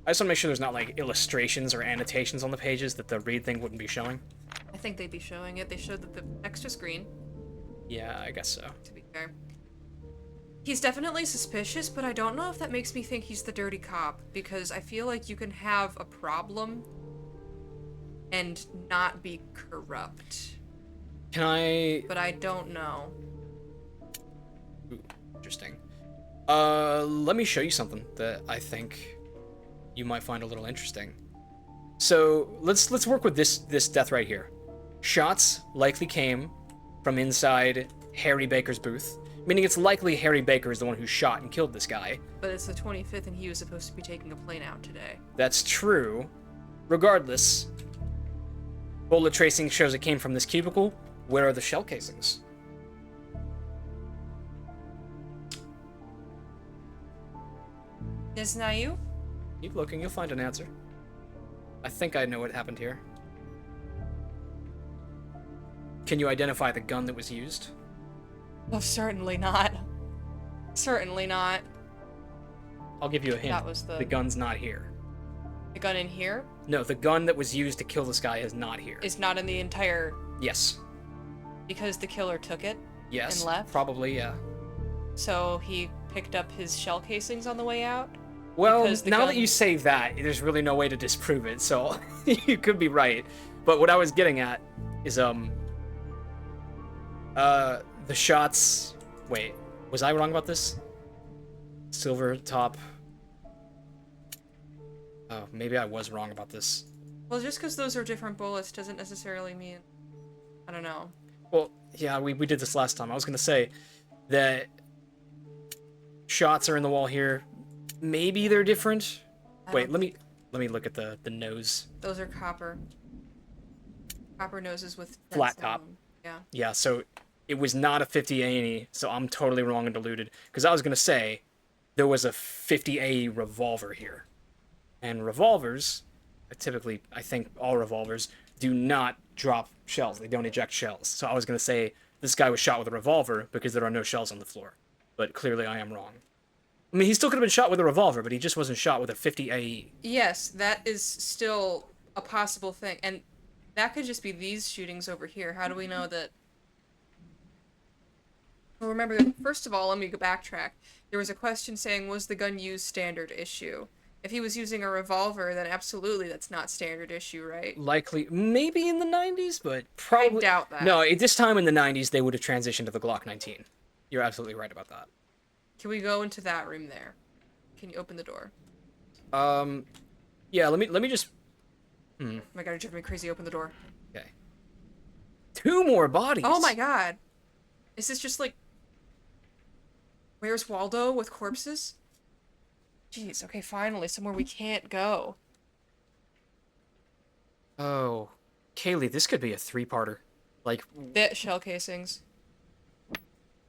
I just want to make sure there's not, like, illustrations or annotations on the pages that the read thing wouldn't be showing. I think they'd be showing it. They showed the extra screen. Yeah, I guess so. To be fair. He's definitely suspicious, but I don't know if that makes me think he's the dirty cop, because I feel like you can have a problem and not be corrupt. Can I... But I don't know. Ooh, interesting. Let me show you something that I think you might find a little interesting. So, let's work with this death right here. Shots likely came from inside Harry Baker's booth, meaning it's likely Harry Baker is the one who shot and killed this guy. But it's the 25th and he was supposed to be taking a plane out today. That's true. Regardless, bullet tracing shows it came from this cubicle. Where are the shell casings? Isn't that you? Keep looking, you'll find an answer. I think I know what happened here. Can you identify the gun that was used? Oh, certainly not. Certainly not. I'll give you a hint. That was the gun's not here. The gun in here? No, the gun that was used to kill this guy is not here. Is not in the entire... Yes. Because the killer took it? Yes. And left? Probably, yeah. So he picked up his shell casings on the way out? Well, Because the now gun- that you say that, there's really no way to disprove it, so you could be right. But what I was getting at is, the shots... Wait, was I wrong about this? Silver top... Oh, maybe I was wrong about this. Well, just because those are different bullets doesn't necessarily mean... I don't know. Well, yeah, we did this last time. I was gonna say that shots are in the wall here. Maybe they're different. Wait, let me look at the nose. Those are copper. Copper noses with... Flat dents on top. them. Yeah. Yeah, so it was not a 50 A&E, so I'm totally wrong and deluded. Because I was gonna say there was a 50 A revolver here. And revolvers, typically, I think all revolvers, do not drop shells. They don't eject shells. So I was going to say this guy was shot with a revolver because there are no shells on the floor. But clearly I am wrong. I mean, he still could have been shot with a revolver, but he just wasn't shot with a 50 AE. Yes, that is still a possible thing. And that could just be these shootings over here. How do we know that Well, remember, first of all, let me go backtrack. There was a question saying, was the gun used standard issue? If he was using a revolver, then absolutely that's not standard issue, right? Likely, maybe in the 90s, but probably... I doubt that. No, at this time in the 90s, they would have transitioned to the Glock 19. You're absolutely right about that. Can we go into that room there? Can you open the door? Yeah, let me just... Oh my god, you're driving me crazy. Open the door. Okay. 2 more bodies! Oh my god! Is this just like... Where's Waldo with corpses? Jeez, okay, finally, somewhere we can't go. Oh. Kaylee, this could be a 3-parter. Like, The shell casings.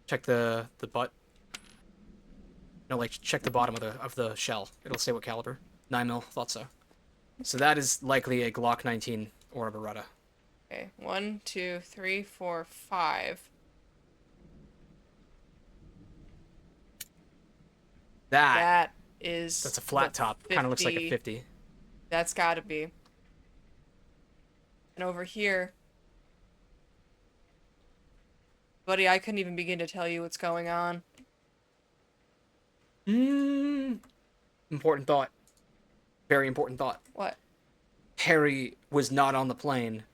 check the butt. No, like, check the bottom of the shell. It'll say what caliber. 9mm, thought so. So that is likely a Glock 19 or a Beretta. Okay, 1, 2, 3, 4, 5. That is... That's a flat top. Kind of looks like a 50. That's gotta be. And over here... Buddy, I couldn't even begin to tell you what's going on. Important thought. Very important thought. What? Harry was not on the plane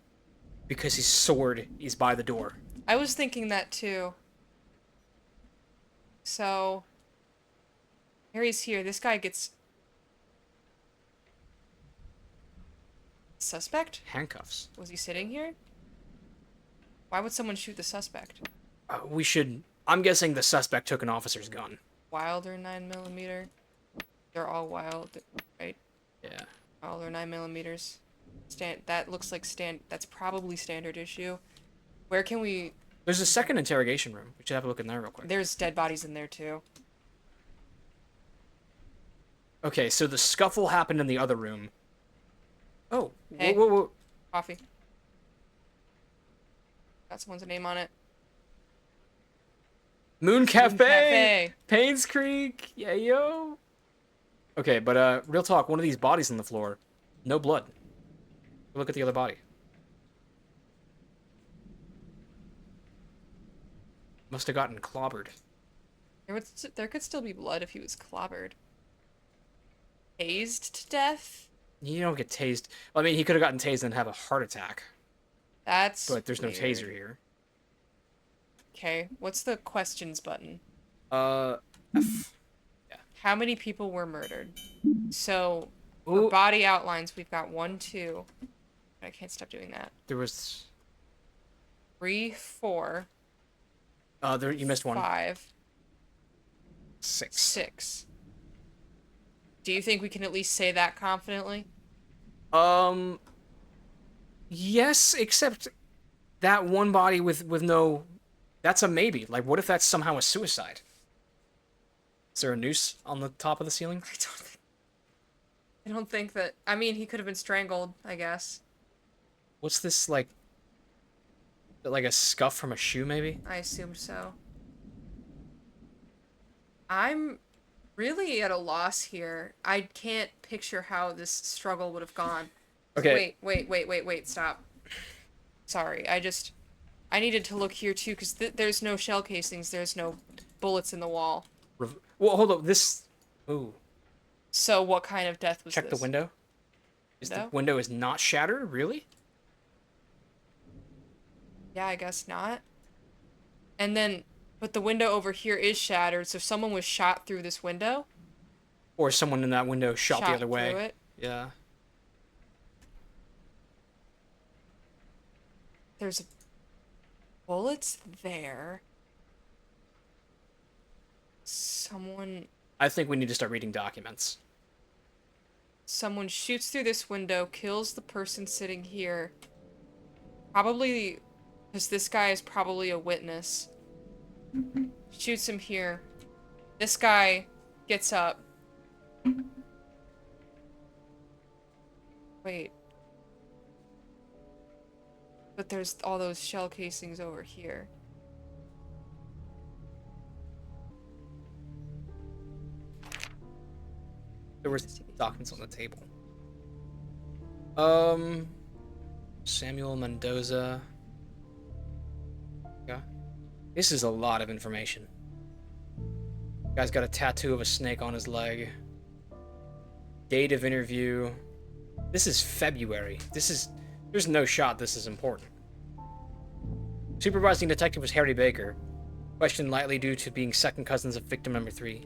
because his sword is by the door. I was thinking that too. So... Harry's here. This guy gets... Suspect? Handcuffs. Was he sitting here? Why would someone shoot the suspect? We should... I'm guessing the suspect took an officer's gun. Wilder 9mm. They're all wild, right? Yeah. Wilder 9mm. That looks like that's probably standard issue. Where can we... There's a second interrogation room. We should have a look in there real quick. There's dead bodies in there too. Okay, so the scuffle happened in the other room. Oh. Hey. Whoa. Coffee. Got someone's name on it. Moon Cafe! Cafe. Painscreek! Yeah, yo! Okay, but, real talk, one of these bodies on the floor, no blood. Look at the other body. Must have gotten clobbered. There could still be blood if he was clobbered. Tased to death? You don't get tased. Well, I mean, he could have gotten tased and have a heart attack. That's But there's no weird. taser here. Okay, what's the questions button? F. How many people were murdered? So, Ooh. for body outlines, we've got 1, 2. I can't stop doing that. There was... 3, 4. You missed one. 5, 6. 6. Do you think we can at least say that confidently? Yes, except that one body with no... That's a maybe. Like, what if that's somehow a suicide? Is there a noose on the top of the ceiling? I don't think that... I mean, he could have been strangled, I guess. What's this, like... Like a scuff from a shoe, maybe? I assumed so. I'm really at a loss here. I can't picture how this struggle would have gone. Okay. Wait, stop. Sorry, I needed to look here too, because there's no shell casings, there's no bullets in the wall. Well, hold up, this... Ooh. So what kind of death was Check this? the window. The window is not shattered? Really? Yeah, I guess not. And then, but the window over here is shattered, so someone was shot through this window? Or someone in that window shot the other way. Through it? Yeah. There's bullets there. Someone I think we need to start reading documents. shoots through this window, kills the person sitting here. Probably, because this guy is probably a witness. Shoots him here. This guy gets up. Wait. But there's all those shell casings over here. There were documents on the table. Samuel Mendoza. Yeah. This is a lot of information. Guy's got a tattoo of a snake on his leg. Date of interview. This is February. There's no shot this is important. Supervising detective was Harry Baker. Questioned lightly due to being second cousins of victim number 3.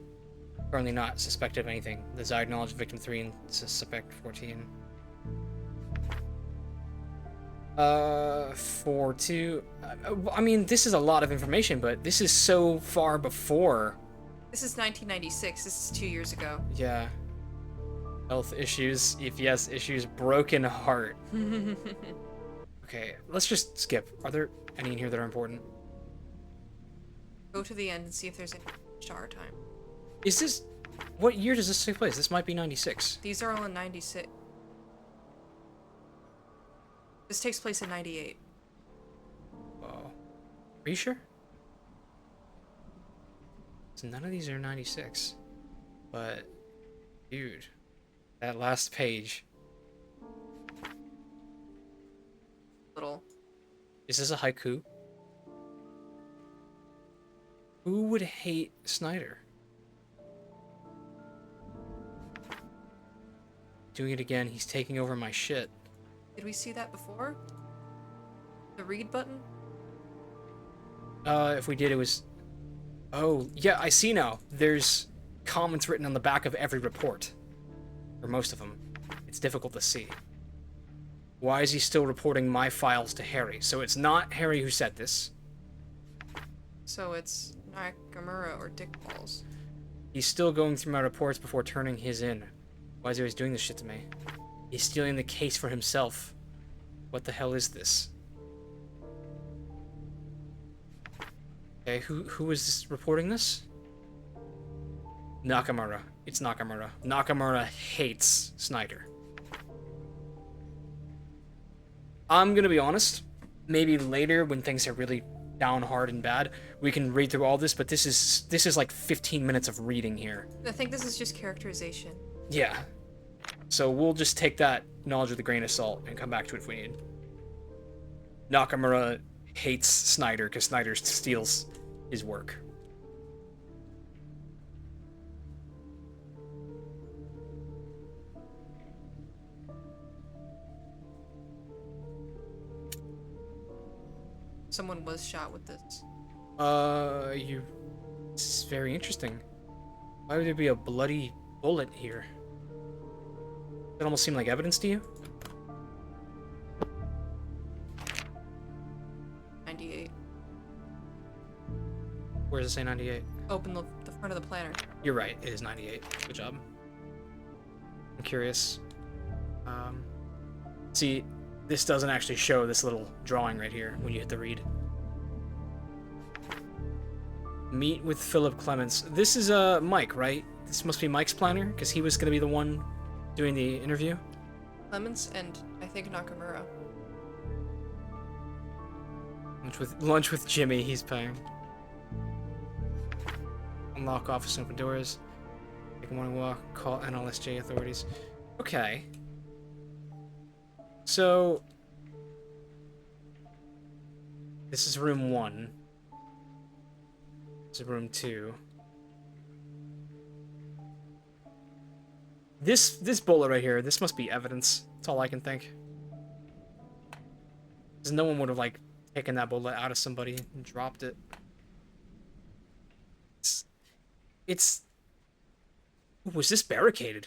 Currently not suspected of anything. Desired knowledge of victim 3 and suspect 14. 4-2. I mean, this is a lot of information, but this is so far before. This is 1996. This is 2 years ago. Yeah. Health issues, EPS issues, broken heart. Okay, let's just skip. Are there any in here that are important? Go to the end and see if there's any star time. Is this... What year does this take place? This might be 96. These are all in 96. This takes place in 98. Oh. Are you sure? So none of these are 96. But... Dude. That last page. Little. Is this a haiku? Who would hate Snyder? Doing it again. He's taking over my shit. Did we see that before? The read button? If we did, it was... Oh, yeah, I see now. There's comments written on the back of every report. Or most of them. It's difficult to see. Why is he still reporting my files to Harry? So it's not Harry who said this. So it's Nakamura or Dick Balls. He's still going through my reports before turning his in. Why is he always doing this shit to me? He's stealing the case for himself. What the hell is this? Okay, who is this reporting this? Nakamura. It's Nakamura. Nakamura hates Snyder. I'm gonna be honest. Maybe later, when things are really down hard and bad, we can read through all this. But this is like 15 minutes of reading here. I think this is just characterization. Yeah. So we'll just take that knowledge with a grain of salt and come back to it if we need. Nakamura hates Snyder because Snyder steals his work. Someone was shot with this. It's very interesting. Why would there be a bloody bullet here? That almost seemed like evidence to you? 98. Where does it say 98? Open the front of the planner. You're right, it is 98. Good job. I'm curious. See, this doesn't actually show this little drawing right here when you hit the read. Meet with Philip Clements. This is Mike, right? This must be Mike's planner, because he was going to be the one doing the interview. Clements and I think Nakamura. Lunch with Jimmy, he's paying. Unlock office and open doors. Take a morning walk, call NLSJ authorities. Okay. So this is room 1. This is room 2. This bullet right here, this must be evidence. That's all I can think. Because no one would have, like, taken that bullet out of somebody and dropped it. It's... Was this barricaded?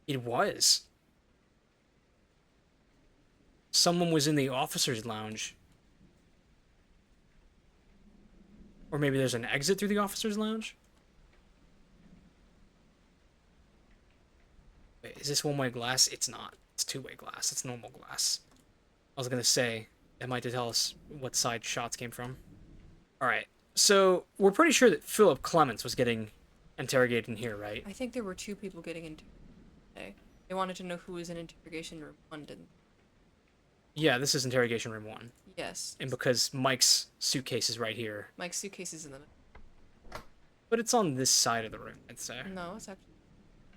It was. Someone was in the officer's lounge. Or maybe there's an exit through the officer's lounge? Wait, is this one-way glass? It's not. It's two-way glass. It's normal glass. I was gonna say, that might tell us what side shots came from. Alright, so we're pretty sure that Philip Clements was getting interrogated in here, right? I think there were 2 people getting interrogated today. They wanted to know who was in interrogation room 1, didn't they? Yeah, this is interrogation room 1. Yes. And because Mike's suitcase is right here. Mike's suitcase is in the... But it's on this side of the room, I'd say. No, it's actually...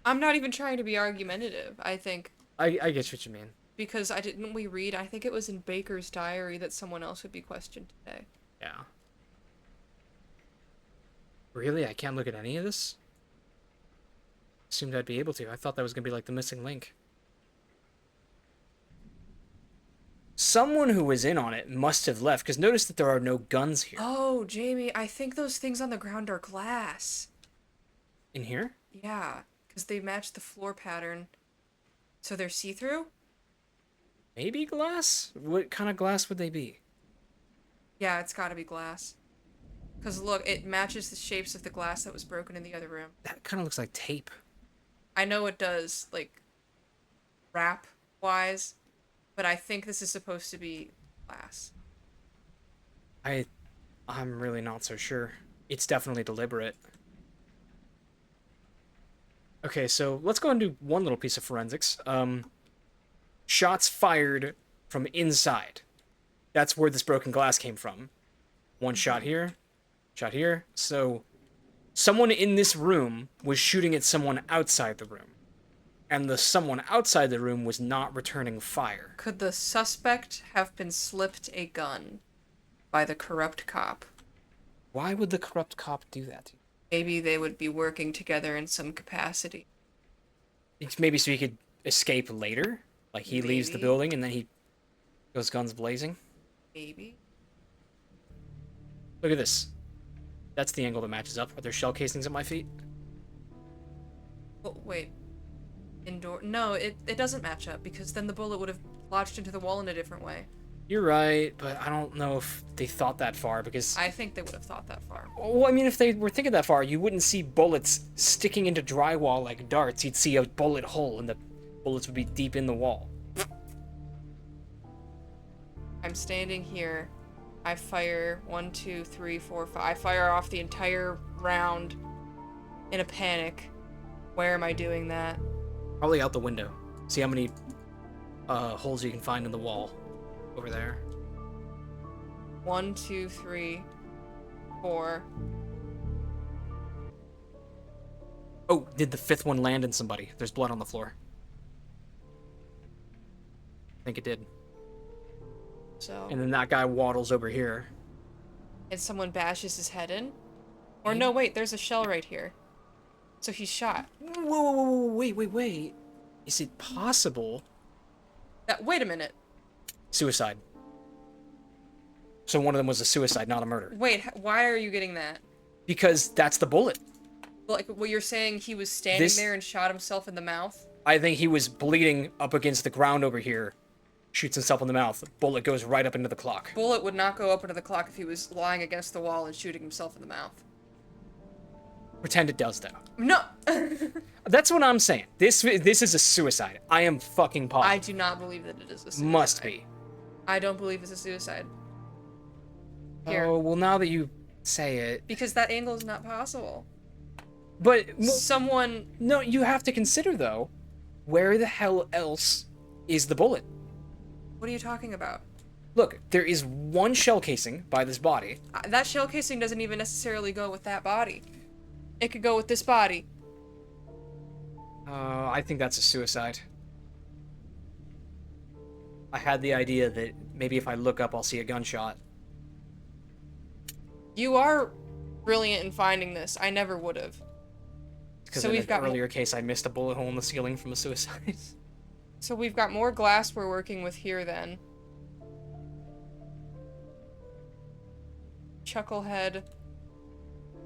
I'm not even trying to be argumentative. I think... I get what you mean. because didn't we read, I think it was in Baker's diary, that someone else would be questioned today. Yeah. Really? I can't look at any of this? Assumed I'd be able to. I thought that was gonna be like the missing link. Someone who was in on it must have left, because notice that there are no guns here. Oh, Jamie, I think those things on the ground are glass. In here? Yeah, because they match the floor pattern. So they're see-through? Maybe glass? What kind of glass would they be? Yeah, it's gotta be glass. Because look, it matches the shapes of the glass that was broken in the other room. That kind of looks like tape. I know it does, like, wrap-wise, but I think this is supposed to be glass. I'm really not so sure. It's definitely deliberate. Okay, so let's go and do one little piece of forensics. Shots fired from inside. That's where this broken glass came from. One shot here, shot here. So someone in this room was shooting at someone outside the room. And the someone outside the room was not returning fire. Could the suspect have been slipped a gun by the corrupt cop? Why would the corrupt cop do that to you? Maybe they would be working together in some capacity. It's maybe so he could escape later? Like he leaves the Maybe. building and then he goes guns blazing? Maybe. Look at this. That's the angle that matches up. Are there shell casings at my feet? Oh, wait. Indoor? No, it doesn't match up, because then the bullet would have lodged into the wall in a different way. You're right, but I don't know if they thought that far, because... I think they would have thought that far. Well, I mean, if they were thinking that far, you wouldn't see bullets sticking into drywall like darts. You'd see a bullet hole, and the bullets would be deep in the wall. I'm standing here. I fire 1, 2, 3, 4, 5. I fire off the entire round in a panic. Where am I doing that? Probably out the window. See how many holes you can find in the wall over there. 1, 2, 3, 4. Oh, did the fifth one land in somebody? There's blood on the floor. I think it did. So. And then that guy waddles over here. And someone bashes his head in? Or no, wait, there's a shell right here. So he's shot. Whoa, wait. Is it possible? Wait a minute. Suicide. So one of them was a suicide, not a murder. Wait, why are you getting that? Because that's the bullet. Like, what you're saying, he was standing there and shot himself in the mouth? I think he was bleeding up against the ground over here. Shoots himself in the mouth. Bullet goes right up into the clock. Bullet would not go up into the clock if he was lying against the wall and shooting himself in the mouth. Pretend it does, though. No! That's what I'm saying. This is a suicide. I am fucking positive. I do not believe that it is a suicide. Must be. I don't believe it's a suicide. Here. Oh, well, now that you say it. Because that angle is not possible. But someone... No, you have to consider, though, where the hell else is the bullet? What are you talking about? Look, there is one shell casing by this body. That shell casing doesn't even necessarily go with that body. It could go with this body. I think that's a suicide. I had the idea that maybe if I look up, I'll see a gunshot. You are brilliant in finding this. I never would have. Because in an earlier case, I missed a bullet hole in the ceiling from a suicide. So we've got more glass we're working with here, then. Chucklehead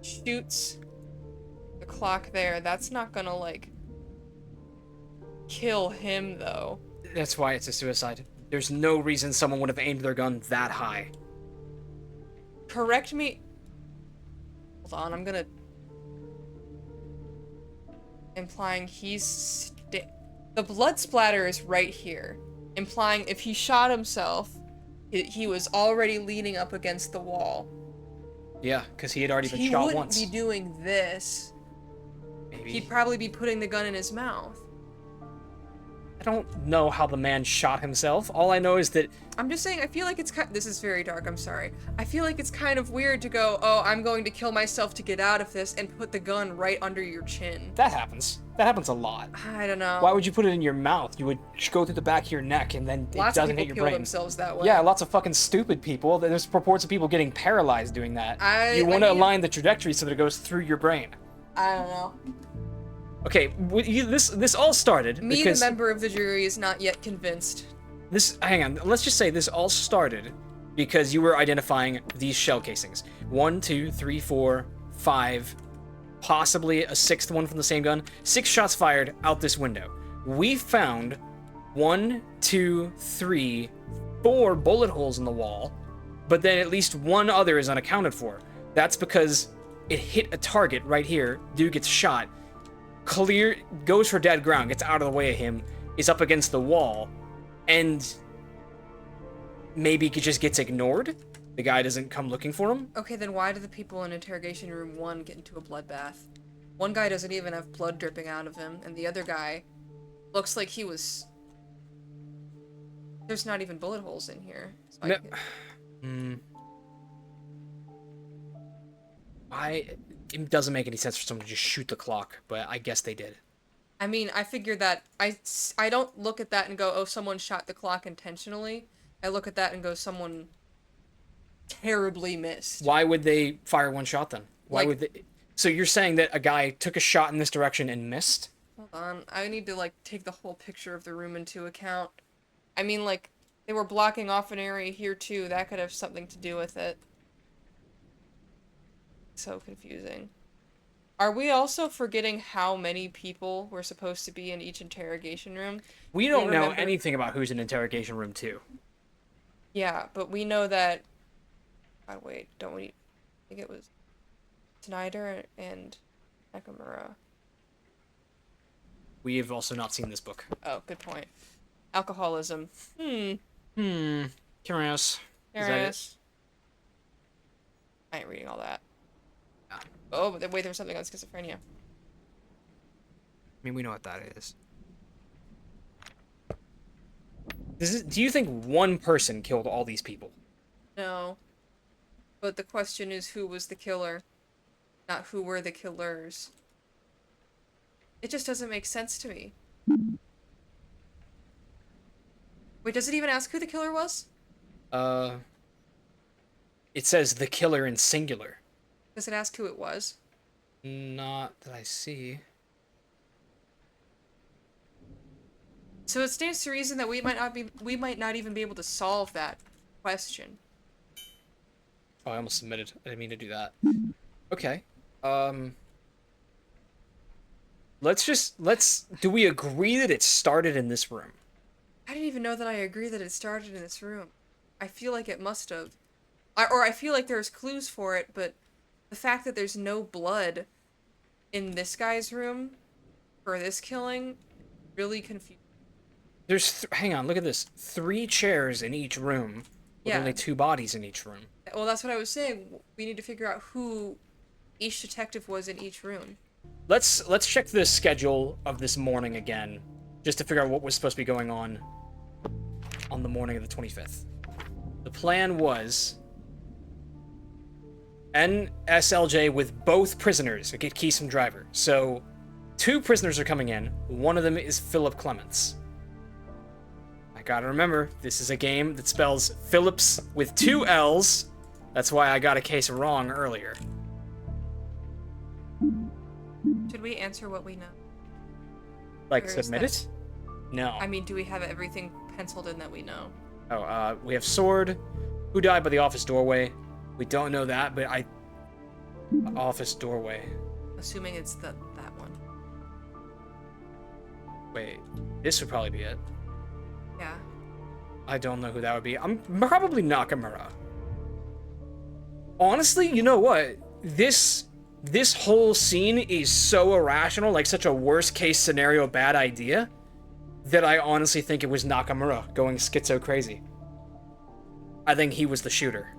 shoots the clock there. That's not gonna, like, kill him, though. That's why it's a suicide. There's no reason someone would have aimed their gun that high. Correct me. Hold on, I'm gonna... Implying he's... The blood splatter is right here. Implying if he shot himself, he was already leaning up against the wall. Yeah, because he had already been shot once. He wouldn't be doing this. Maybe. He'd probably be putting the gun in his mouth. I don't know how the man shot himself. All I know is that I'm just saying, I feel like this is very dark, I'm sorry. I feel like it's kind of weird to go, oh, I'm going to kill myself to get out of this, and put the gun right under your chin. that happens. That happens a lot. I don't know. Why would you put it in your mouth? You would go through the back of your neck and then Lots it of doesn't people hit your kill brain. themselves that way. Yeah, lots of fucking stupid people. There's reports of people getting paralyzed doing that. You want to mean- align the trajectory so that it goes through your brain. I don't know. Okay, this all started Me, because the member of the jury, is not yet convinced. hang on, let's just say this all started because you were identifying these shell casings. 1, 2, 3, 4, 5, possibly a 6th one from the same gun. 6 shots fired out this window. We found 1, 2, 3, 4 bullet holes in the wall, but then at least one other is unaccounted for. That's because it hit a target right here. Dude gets shot. Clear, goes for dead ground, gets out of the way of him, is up against the wall, and maybe he just gets ignored. The guy doesn't come looking for him. Okay, then why do the people in interrogation room 1 get into a bloodbath? One guy doesn't even have blood dripping out of him, and the other guy looks like he was... There's not even bullet holes in here. So It doesn't make any sense for someone to just shoot the clock, but I guess they did. I mean, I figured that... I don't look at that and go, oh, someone shot the clock intentionally. I look at that and go, someone terribly missed. Why would they fire one shot then? Why Like- would they? So you're saying that a guy took a shot in this direction and missed? Hold on, I need to, like, take the whole picture of the room into account. I mean, like, they were blocking off an area here, too. That could have something to do with it. So confusing. Are we also forgetting how many people were supposed to be in each interrogation room? We don't know remember- anything about who's in interrogation room 2. Yeah, but we know that... Oh, wait, don't we... I think it was Snyder and Nakamura. We have also not seen this book. Oh, good point. Alcoholism. Curious. Is that it? Curious. I ain't reading all that. Yeah. Oh, but wait, there was something on schizophrenia. I mean, we know what that is. Do you think one person killed all these people? No. But the question is, who was the killer? Not who were the killers. It just doesn't make sense to me. Wait, does it even ask who the killer was? It says the killer in singular. Does it ask who it was? Not that I see. So it stands to reason that we might not even be able to solve that question. Oh, I almost submitted. I didn't mean to do that. Okay. Do we agree that it started in this room? I didn't even know that I agree that it started in this room. I feel like it must have. Or I feel like there's clues for it, but the fact that there's no blood in this guy's room for this killing really confused. Hang on, look at this. 3 chairs in each room, with Yeah. only 2 bodies in each room. Well, that's what I was saying. We need to figure out who each detective was in each room. Let's check the schedule of this morning again, just to figure out what was supposed to be going on the morning of the 25th. The plan was NSLJ with both prisoners get keys from driver. So 2 prisoners are coming in. One of them is Philip Clements. I gotta remember, this is a game that spells Phillips with 2 L's. That's why I got a case wrong earlier. Should we answer what we know? Like, Where is submit that? it? No. I mean, do we have everything penciled in that we know? Oh, we have Sword, who died by the office doorway. We don't know that, but office doorway. Assuming it's that one. Wait, this would probably be it. Yeah. I don't know who that would be. I'm probably Nakamura. Honestly, you know what? This whole scene is so irrational, like such a worst case scenario bad idea, that I honestly think it was Nakamura going schizo crazy. I think he was the shooter.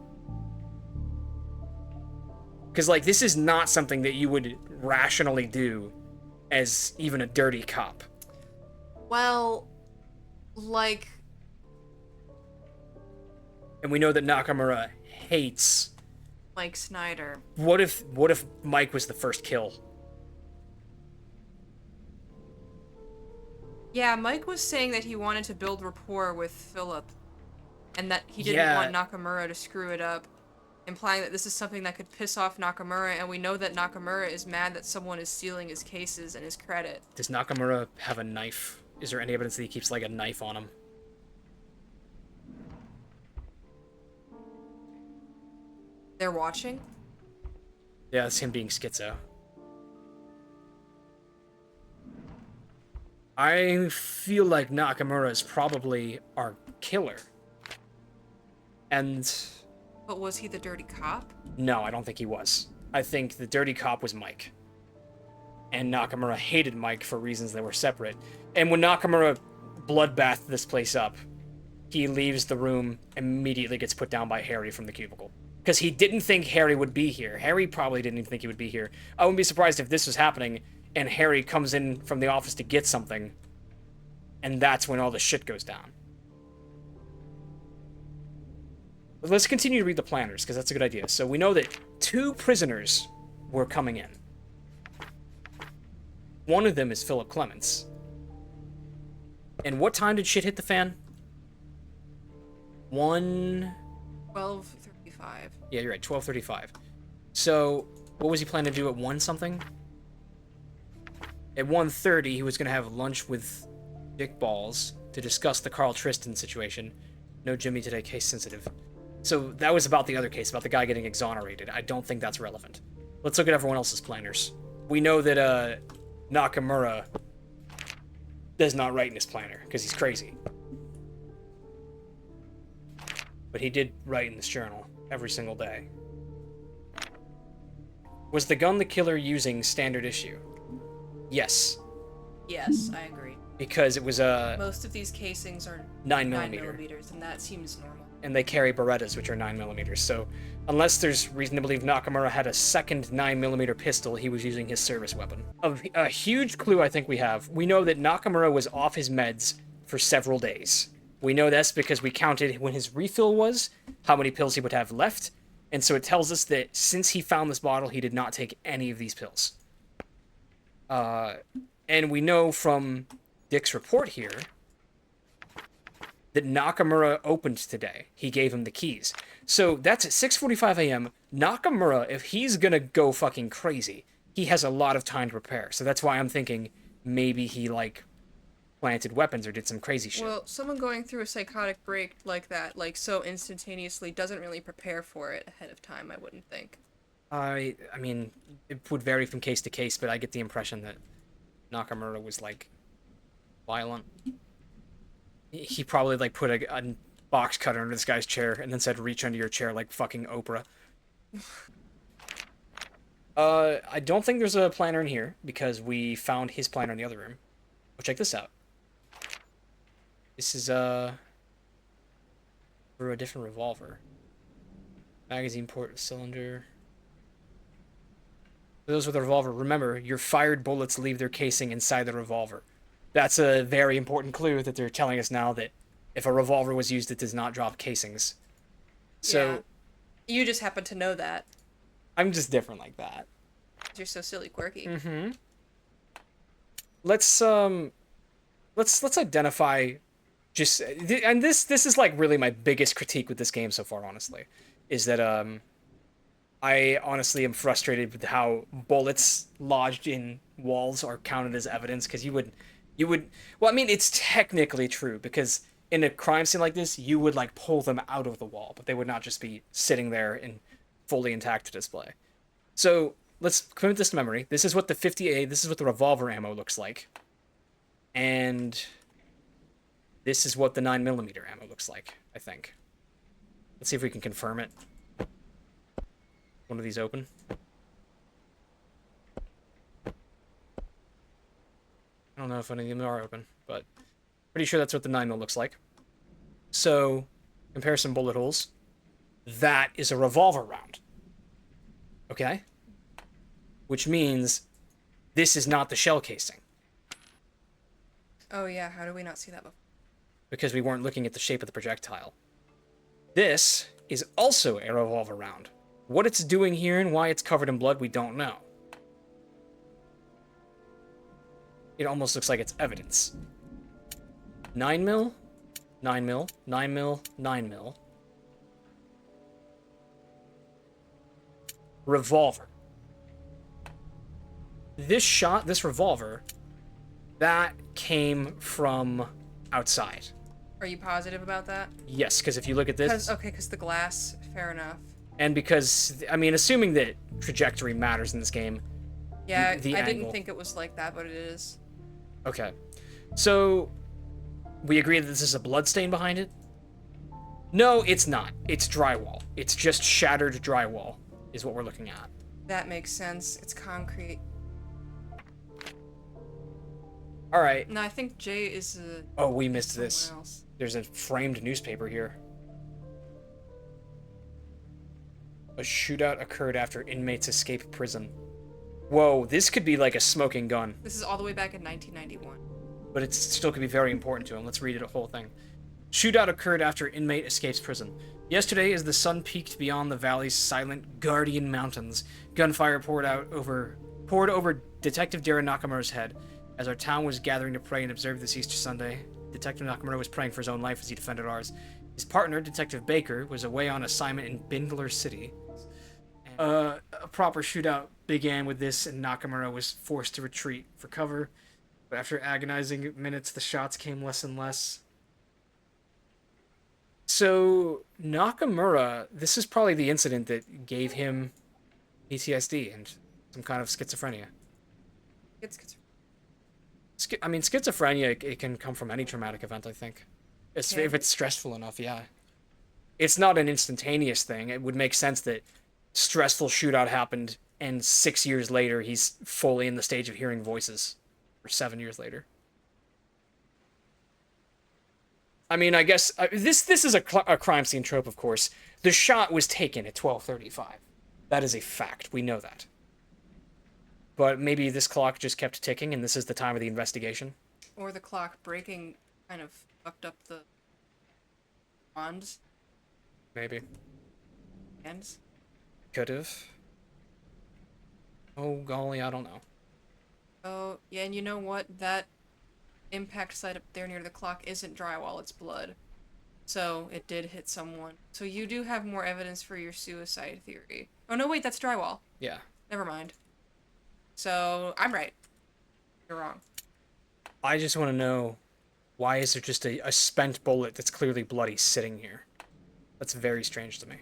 Because, like, this is not something that you would rationally do as even a dirty cop. Well, Like, And we know that Nakamura hates. Mike Snyder. What if Mike was the first kill? Yeah, Mike was saying that he wanted to build rapport with Philip, and that he didn't Yeah. want Nakamura to screw it up, implying that this is something that could piss off Nakamura, and we know that Nakamura is mad that someone is stealing his cases and his credit. Does Nakamura have a knife? Is there any evidence that he keeps like a knife on him? They're watching? Yeah, that's him being schizo. I feel like Nakamura is probably our killer. And But was he the dirty cop? no, I don't think he was. I think the dirty cop was Mike. And Nakamura hated Mike for reasons that were separate. And when Nakamura bloodbathed this place up, he leaves the room, immediately gets put down by Harry from the cubicle. Because he didn't think Harry would be here. Harry probably didn't even think he would be here. I wouldn't be surprised if this was happening and Harry comes in from the office to get something, and that's when all the shit goes down. But let's continue to read the planners, because that's a good idea. So we know that 2 prisoners were coming in. One of them is Philip Clements. And what time did shit hit the fan? 12:35. Yeah, you're right, 12:35. So, what was he planning to do at 1 something? At 1:30, he was going to have lunch with Dick Balls to discuss the Carl Tristan situation. No Jimmy today, case sensitive. So, that was about the other case, about the guy getting exonerated. I don't think that's relevant. Let's look at everyone else's planners. We know that, Nakamura does not write in his planner, because he's crazy. But he did write in this journal every single day. Was the gun the killer using standard issue? Yes, Yes, I agree. because it was a Most of these casings are 9 9 millimeter, millimeters, and that seems normal. and they carry Berettas, which are 9 millimeters. So, unless there's reason to believe Nakamura had a second 9 millimeter pistol, he was using his service weapon. A huge clue I think we have. We know that Nakamura was off his meds for several days. We know this because we counted when his refill was, how many pills he would have left, and so it tells us that since he found this bottle, he did not take any of these pills. And we know from Dick's report here that Nakamura opened today. He gave him the keys. So that's at 6:45 a.m. Nakamura, if he's gonna go fucking crazy, he has a lot of time to prepare. So that's why I'm thinking maybe he, like, planted weapons or did some crazy shit. Well, someone going through a psychotic break like that, like so instantaneously, doesn't really prepare for it ahead of time, I wouldn't think. I mean, it would vary from case to case, but I get the impression that Nakamura was, like, violent. He probably, like, put a box cutter under this guy's chair and then said, reach under your chair like fucking Oprah. I don't think there's a planner in here because we found his planner in the other room. Oh, check this out. This is, for a different revolver. Magazine port cylinder. For those with a revolver, remember, your fired bullets leave their casing inside the revolver. That's a very important clue that they're telling us now, that if a revolver was used, it does not drop casings. So, Yeah. You just happen to know that. I'm just different like that. 'Cause you're so silly quirky. Mm-hmm. Let's identify just, and this is like really my biggest critique with this game so far, honestly, is that I honestly am frustrated with how bullets lodged in walls are counted as evidence, because you would well, I mean, it's technically true, because in a crime scene like this, you would like pull them out of the wall, but they would not just be sitting there in fully intact to display. So let's commit this to memory. This is what the 50A, this is what the revolver ammo looks like. And this is what the 9mm ammo looks like, I think. Let's see if we can confirm it. One of these open. I don't know if any of them are open, but pretty sure that's what the 9mm looks like. So, compare some bullet holes. That is a revolver round. Okay? Which means this is not the shell casing. Oh yeah, how do we not see that before? because we weren't looking at the shape of the projectile. This is also a revolver round. What it's doing here and why it's covered in blood, we don't know. It almost looks like it's evidence. 9mm, 9mm, 9mm, 9mm. Revolver. This shot, this revolver, that came from outside. Are you positive about that? Yes, because if you look at this... Because the glass, fair enough. And because, I mean, assuming that trajectory matters in this game. Yeah, the I angle. didn't think it was like that, but it is. Okay. So, we agree that this is a blood stain behind it? No, it's not. It's drywall. It's just shattered drywall, is what we're looking at. That makes sense. It's concrete. Alright. No, I think Jay is Oh, we missed this. else. There's a framed newspaper here. A shootout occurred after inmates escape prison. Whoa, this could be like a smoking gun. This is all the way back in 1991. But it still could be very important to him. Let's read it a whole thing. Shootout occurred after inmate escapes prison. Yesterday, as the sun peaked beyond the valley's silent guardian mountains, gunfire poured over Detective Darren Nakamura's head. As our town was gathering to pray and observe this Easter Sunday, Detective Nakamura was praying for his own life as he defended ours. His partner, Detective Baker, was away on assignment in Bingler City. A proper shootout began with this, and Nakamura was forced to retreat for cover. But after agonizing minutes, the shots came less and less. So, Nakamura, this is probably the incident that gave him PTSD and some kind of schizophrenia. It's schizophrenia. I mean, schizophrenia, it can come from any traumatic event, I think. If it's stressful enough, yeah. It's not an instantaneous thing. It would make sense that stressful shootout happened, and 6 years later, he's fully in the stage of hearing voices. Or 7 years later. I mean, I guess... this is a crime scene trope, of course. The shot was taken at 12:35. That is a fact. We know that. But maybe this clock just kept ticking, and this is the time of the investigation. Or the clock breaking kind of fucked up the bonds. Maybe. Ends. Could've. Oh, golly, I don't know. Oh, yeah, and you know what? That impact site up there near the clock isn't drywall, it's blood. So, it did hit someone. So you do have more evidence for your suicide theory. Oh, no, wait, that's drywall. Yeah. Never mind. So, I'm right. You're wrong. I just want to know, why is there just a spent bullet that's clearly bloody sitting here? That's very strange to me.